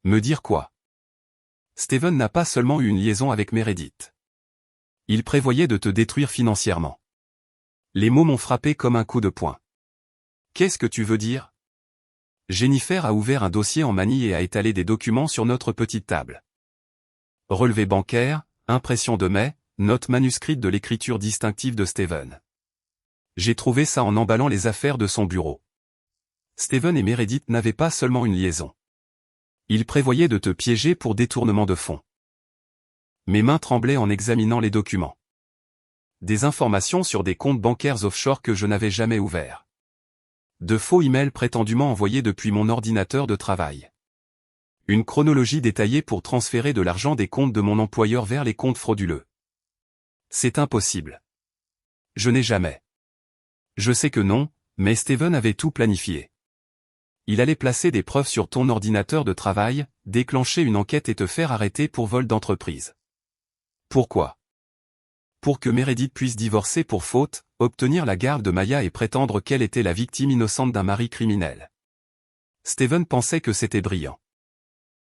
Me dire quoi? Steven n'a pas seulement eu une liaison avec Meredith. Il prévoyait de te détruire financièrement. Les mots m'ont frappé comme un coup de poing. Qu'est-ce que tu veux dire? Jennifer a ouvert un dossier en manille et a étalé des documents sur notre petite table. Relevé bancaire, impression de mai, note manuscrite de l'écriture distinctive de Steven. J'ai trouvé ça en emballant les affaires de son bureau. Steven et Meredith n'avaient pas seulement une liaison. Ils prévoyaient de te piéger pour détournement de fonds. Mes mains tremblaient en examinant les documents. Des informations sur des comptes bancaires offshore que je n'avais jamais ouverts. De faux emails prétendument envoyés depuis mon ordinateur de travail. Une chronologie détaillée pour transférer de l'argent des comptes de mon employeur vers les comptes frauduleux. C'est impossible. Je n'ai jamais. Je sais que non, mais Steven avait tout planifié. Il allait placer des preuves sur ton ordinateur de travail, déclencher une enquête et te faire arrêter pour vol d'entreprise. Pourquoi? Pour que Meredith puisse divorcer pour faute, obtenir la garde de Maya et prétendre qu'elle était la victime innocente d'un mari criminel. Steven pensait que c'était brillant.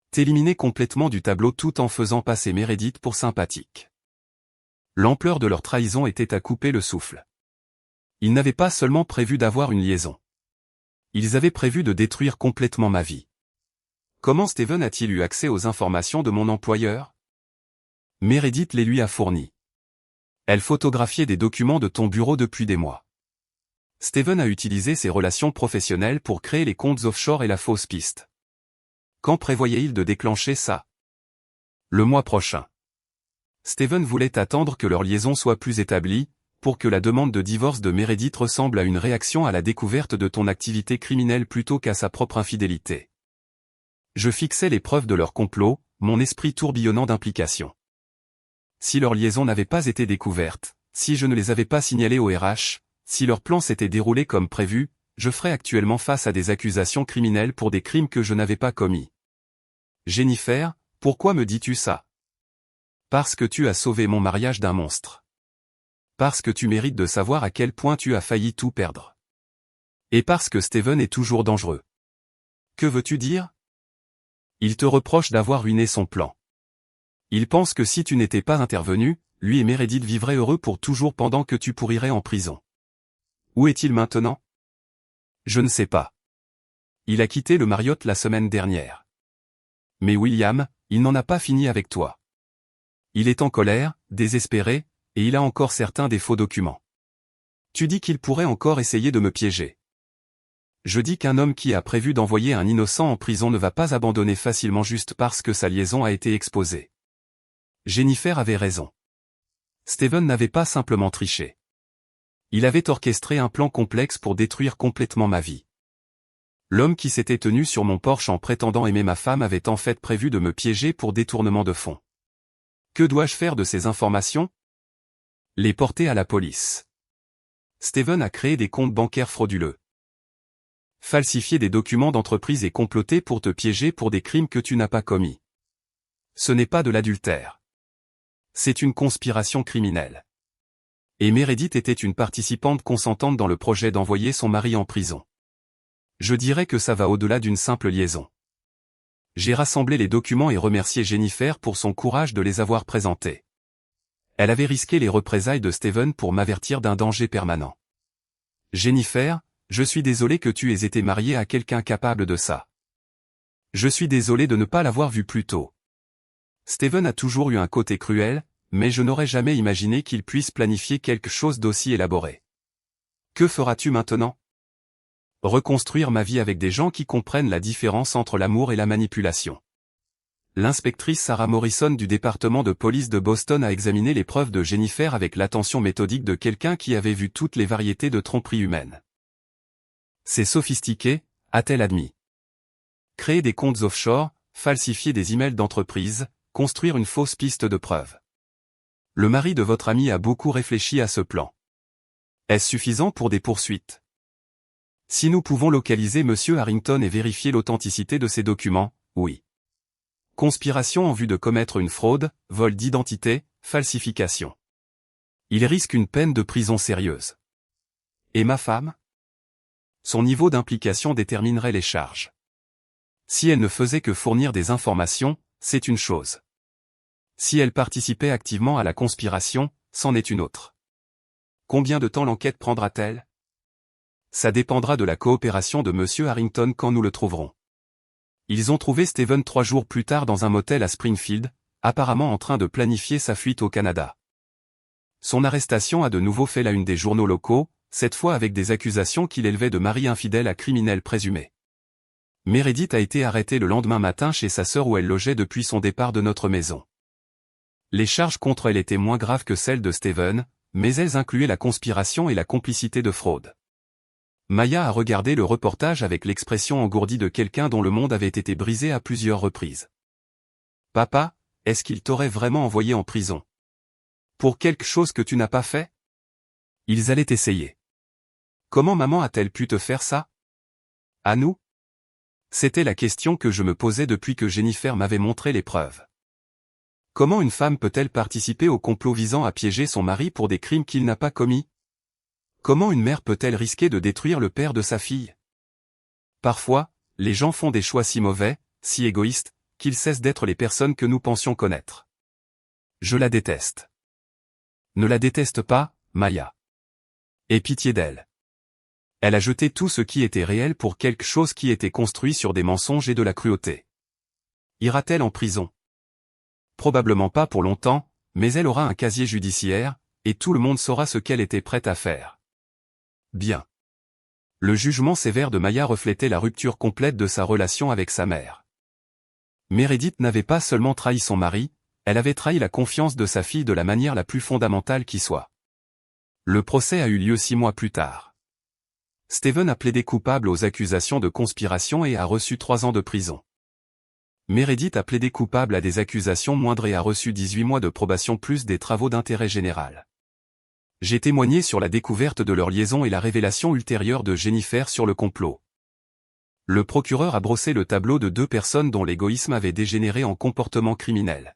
T'éliminer complètement du tableau tout en faisant passer Meredith pour sympathique. L'ampleur de leur trahison était à couper le souffle. Ils n'avaient pas seulement prévu d'avoir une liaison. Ils avaient prévu de détruire complètement ma vie. Comment Steven a-t-il eu accès aux informations de mon employeur? Meredith les lui a fournies. Elle photographiait des documents de ton bureau depuis des mois. Steven a utilisé ses relations professionnelles pour créer les comptes offshore et la fausse piste. Quand prévoyait-il de déclencher ça? Le mois prochain. Steven voulait attendre que leur liaison soit plus établie, pour que la demande de divorce de Meredith ressemble à une réaction à la découverte de ton activité criminelle plutôt qu'à sa propre infidélité. Je fixais les preuves de leur complot, mon esprit tourbillonnant d'implication. Si leur liaison n'avait pas été découverte, si je ne les avais pas signalés au RH, si leur plan s'était déroulé comme prévu, je ferais actuellement face à des accusations criminelles pour des crimes que je n'avais pas commis. Jennifer, pourquoi me dis-tu ça? Parce que tu as sauvé mon mariage d'un monstre. Parce que tu mérites de savoir à quel point tu as failli tout perdre. Et parce que Steven est toujours dangereux. Que veux-tu dire? Il te reproche d'avoir ruiné son plan. Il pense que si tu n'étais pas intervenu, lui et Meredith vivraient heureux pour toujours pendant que tu pourrirais en prison. Où est-il maintenant? Je ne sais pas. Il a quitté le Marriott la semaine dernière. Mais William, il n'en a pas fini avec toi. Il est en colère, désespéré, et il a encore certains des faux documents. Tu dis qu'il pourrait encore essayer de me piéger. Je dis qu'un homme qui a prévu d'envoyer un innocent en prison ne va pas abandonner facilement juste parce que sa liaison a été exposée. Jennifer avait raison. Steven n'avait pas simplement triché. Il avait orchestré un plan complexe pour détruire complètement ma vie. L'homme qui s'était tenu sur mon porche en prétendant aimer ma femme avait en fait prévu de me piéger pour détournement de fonds. Que dois-je faire de ces informations? Les porter à la police. Steven a créé des comptes bancaires frauduleux. Falsifier des documents d'entreprise et comploter pour te piéger pour des crimes que tu n'as pas commis. Ce n'est pas de l'adultère. C'est une conspiration criminelle. Et Meredith était une participante consentante dans le projet d'envoyer son mari en prison. Je dirais que ça va au-delà d'une simple liaison. J'ai rassemblé les documents et remercié Jennifer pour son courage de les avoir présentés. Elle avait risqué les représailles de Steven pour m'avertir d'un danger permanent. Jennifer, je suis désolé que tu aies été mariée à quelqu'un capable de ça. Je suis désolé de ne pas l'avoir vu plus tôt. Steven a toujours eu un côté cruel, mais je n'aurais jamais imaginé qu'il puisse planifier quelque chose d'aussi élaboré. Que feras-tu maintenant? Reconstruire ma vie avec des gens qui comprennent la différence entre l'amour et la manipulation. L'inspectrice Sarah Morrison du département de police de Boston a examiné les preuves de Jennifer avec l'attention méthodique de quelqu'un qui avait vu toutes les variétés de tromperie humaine. C'est sophistiqué, a-t-elle admis. Créer des comptes offshore, falsifier des emails d'entreprise, construire une fausse piste de preuve. Le mari de votre ami a beaucoup réfléchi à ce plan. Est-ce suffisant pour des poursuites? Si nous pouvons localiser M. Harrington et vérifier l'authenticité de ces documents, oui. Conspiration en vue de commettre une fraude, vol d'identité, falsification. Il risque une peine de prison sérieuse. Et ma femme? Son niveau d'implication déterminerait les charges. Si elle ne faisait que fournir des informations, c'est une chose. Si elle participait activement à la conspiration, c'en est une autre. Combien de temps l'enquête prendra-t-elle? Ça dépendra de la coopération de Monsieur Harrington quand nous le trouverons. Ils ont trouvé Steven 3 jours plus tard dans un motel à Springfield, apparemment en train de planifier sa fuite au Canada. Son arrestation a de nouveau fait la une des journaux locaux, cette fois avec des accusations qu'il élevait de mari infidèle à criminel présumé. Meredith a été arrêtée le lendemain matin chez sa sœur où elle logeait depuis son départ de notre maison. Les charges contre elle étaient moins graves que celles de Steven, mais elles incluaient la conspiration et la complicité de fraude. Maya a regardé le reportage avec l'expression engourdie de quelqu'un dont le monde avait été brisé à plusieurs reprises. « Papa, est-ce qu'il t'aurait vraiment envoyé en prison? Pour quelque chose que tu n'as pas fait? Ils allaient essayer. Comment maman a-t-elle pu te faire ça? À nous? » C'était la question que je me posais depuis que Jennifer m'avait montré les preuves. Comment une femme peut-elle participer au complot visant à piéger son mari pour des crimes qu'il n'a pas commis? Comment une mère peut-elle risquer de détruire le père de sa fille? Parfois, les gens font des choix si mauvais, si égoïstes, qu'ils cessent d'être les personnes que nous pensions connaître. Je la déteste. Ne la déteste pas, Maya. Aie pitié d'elle. Elle a jeté tout ce qui était réel pour quelque chose qui était construit sur des mensonges et de la cruauté. Ira-t-elle en prison? Probablement pas pour longtemps, mais elle aura un casier judiciaire, et tout le monde saura ce qu'elle était prête à faire. Bien. Le jugement sévère de Maya reflétait la rupture complète de sa relation avec sa mère. Meredith n'avait pas seulement trahi son mari, elle avait trahi la confiance de sa fille de la manière la plus fondamentale qui soit. Le procès a eu lieu 6 mois plus tard. Steven a plaidé coupable aux accusations de conspiration et a reçu 3 ans de prison. Meredith a plaidé coupable à des accusations moindres et a reçu 18 mois de probation plus des travaux d'intérêt général. J'ai témoigné sur la découverte de leur liaison et la révélation ultérieure de Jennifer sur le complot. Le procureur a brossé le tableau de 2 personnes dont l'égoïsme avait dégénéré en comportement criminel.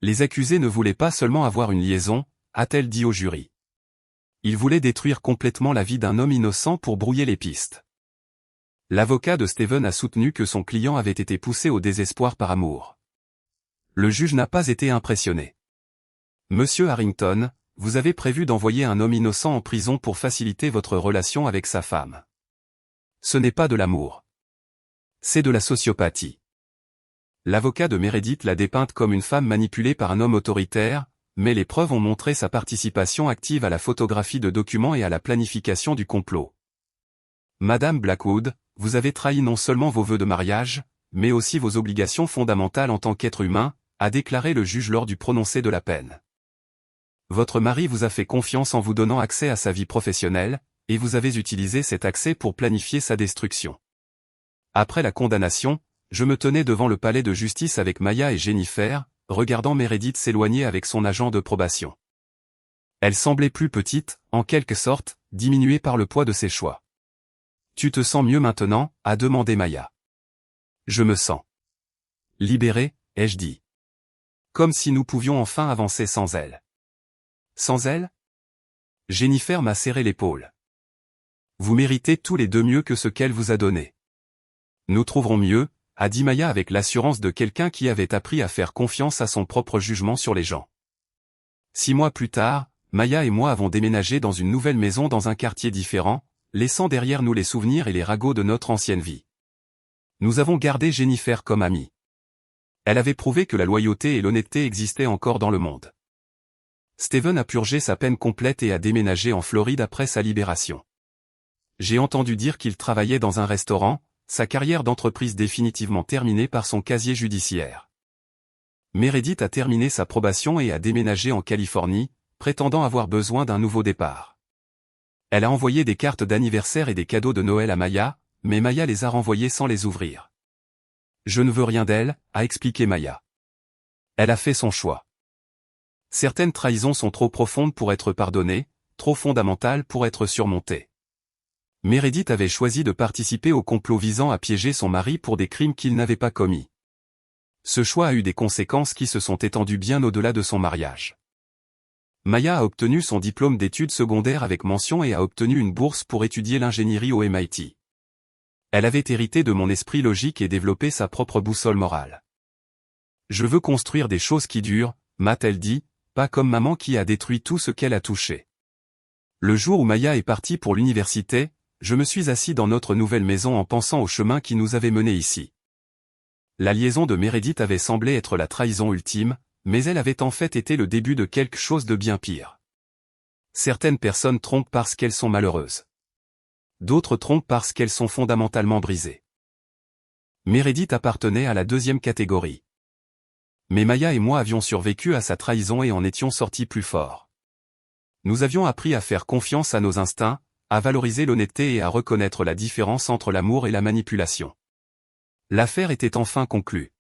Les accusés ne voulaient pas seulement avoir une liaison, a-t-elle dit au jury. Ils voulaient détruire complètement la vie d'un homme innocent pour brouiller les pistes. L'avocat de Steven a soutenu que son client avait été poussé au désespoir par amour. Le juge n'a pas été impressionné. Monsieur Harrington, vous avez prévu d'envoyer un homme innocent en prison pour faciliter votre relation avec sa femme. Ce n'est pas de l'amour. C'est de la sociopathie. L'avocat de Meredith l'a dépeinte comme une femme manipulée par un homme autoritaire, mais les preuves ont montré sa participation active à la photographie de documents et à la planification du complot. Madame Blackwood, vous avez trahi non seulement vos vœux de mariage, mais aussi vos obligations fondamentales en tant qu'être humain, a déclaré le juge lors du prononcé de la peine. Votre mari vous a fait confiance en vous donnant accès à sa vie professionnelle, et vous avez utilisé cet accès pour planifier sa destruction. Après la condamnation, je me tenais devant le palais de justice avec Maya et Jennifer, regardant Meredith s'éloigner avec son agent de probation. Elle semblait plus petite, en quelque sorte, diminuée par le poids de ses choix. « Tu te sens mieux maintenant ?» a demandé Maya. « Je me sens libérée, ai-je dit. Comme si nous pouvions enfin avancer sans elle. » Sans elle? Jennifer m'a serré l'épaule. Vous méritez tous les 2 mieux que ce qu'elle vous a donné. Nous trouverons mieux, a dit Maya avec l'assurance de quelqu'un qui avait appris à faire confiance à son propre jugement sur les gens. 6 mois plus tard, Maya et moi avons déménagé dans une nouvelle maison dans un quartier différent, laissant derrière nous les souvenirs et les ragots de notre ancienne vie. Nous avons gardé Jennifer comme amie. Elle avait prouvé que la loyauté et l'honnêteté existaient encore dans le monde. Steven a purgé sa peine complète et a déménagé en Floride après sa libération. J'ai entendu dire qu'il travaillait dans un restaurant, sa carrière d'entreprise définitivement terminée par son casier judiciaire. Meredith a terminé sa probation et a déménagé en Californie, prétendant avoir besoin d'un nouveau départ. Elle a envoyé des cartes d'anniversaire et des cadeaux de Noël à Maya, mais Maya les a renvoyés sans les ouvrir. Je ne veux rien d'elle, a expliqué Maya. Elle a fait son choix. Certaines trahisons sont trop profondes pour être pardonnées, trop fondamentales pour être surmontées. Meredith avait choisi de participer au complot visant à piéger son mari pour des crimes qu'il n'avait pas commis. Ce choix a eu des conséquences qui se sont étendues bien au-delà de son mariage. Maya a obtenu son diplôme d'études secondaires avec mention et a obtenu une bourse pour étudier l'ingénierie au MIT. Elle avait hérité de mon esprit logique et développé sa propre boussole morale. Je veux construire des choses qui durent, m'a-t-elle dit, pas comme maman qui a détruit tout ce qu'elle a touché. Le jour où Maya est partie pour l'université, je me suis assis dans notre nouvelle maison en pensant au chemin qui nous avait menés ici. La liaison de Meredith avait semblé être la trahison ultime, mais elle avait en fait été le début de quelque chose de bien pire. Certaines personnes trompent parce qu'elles sont malheureuses. D'autres trompent parce qu'elles sont fondamentalement brisées. Meredith appartenait à la deuxième catégorie. Mais Maya et moi avions survécu à sa trahison et en étions sortis plus forts. Nous avions appris à faire confiance à nos instincts, à valoriser l'honnêteté et à reconnaître la différence entre l'amour et la manipulation. L'affaire était enfin conclue.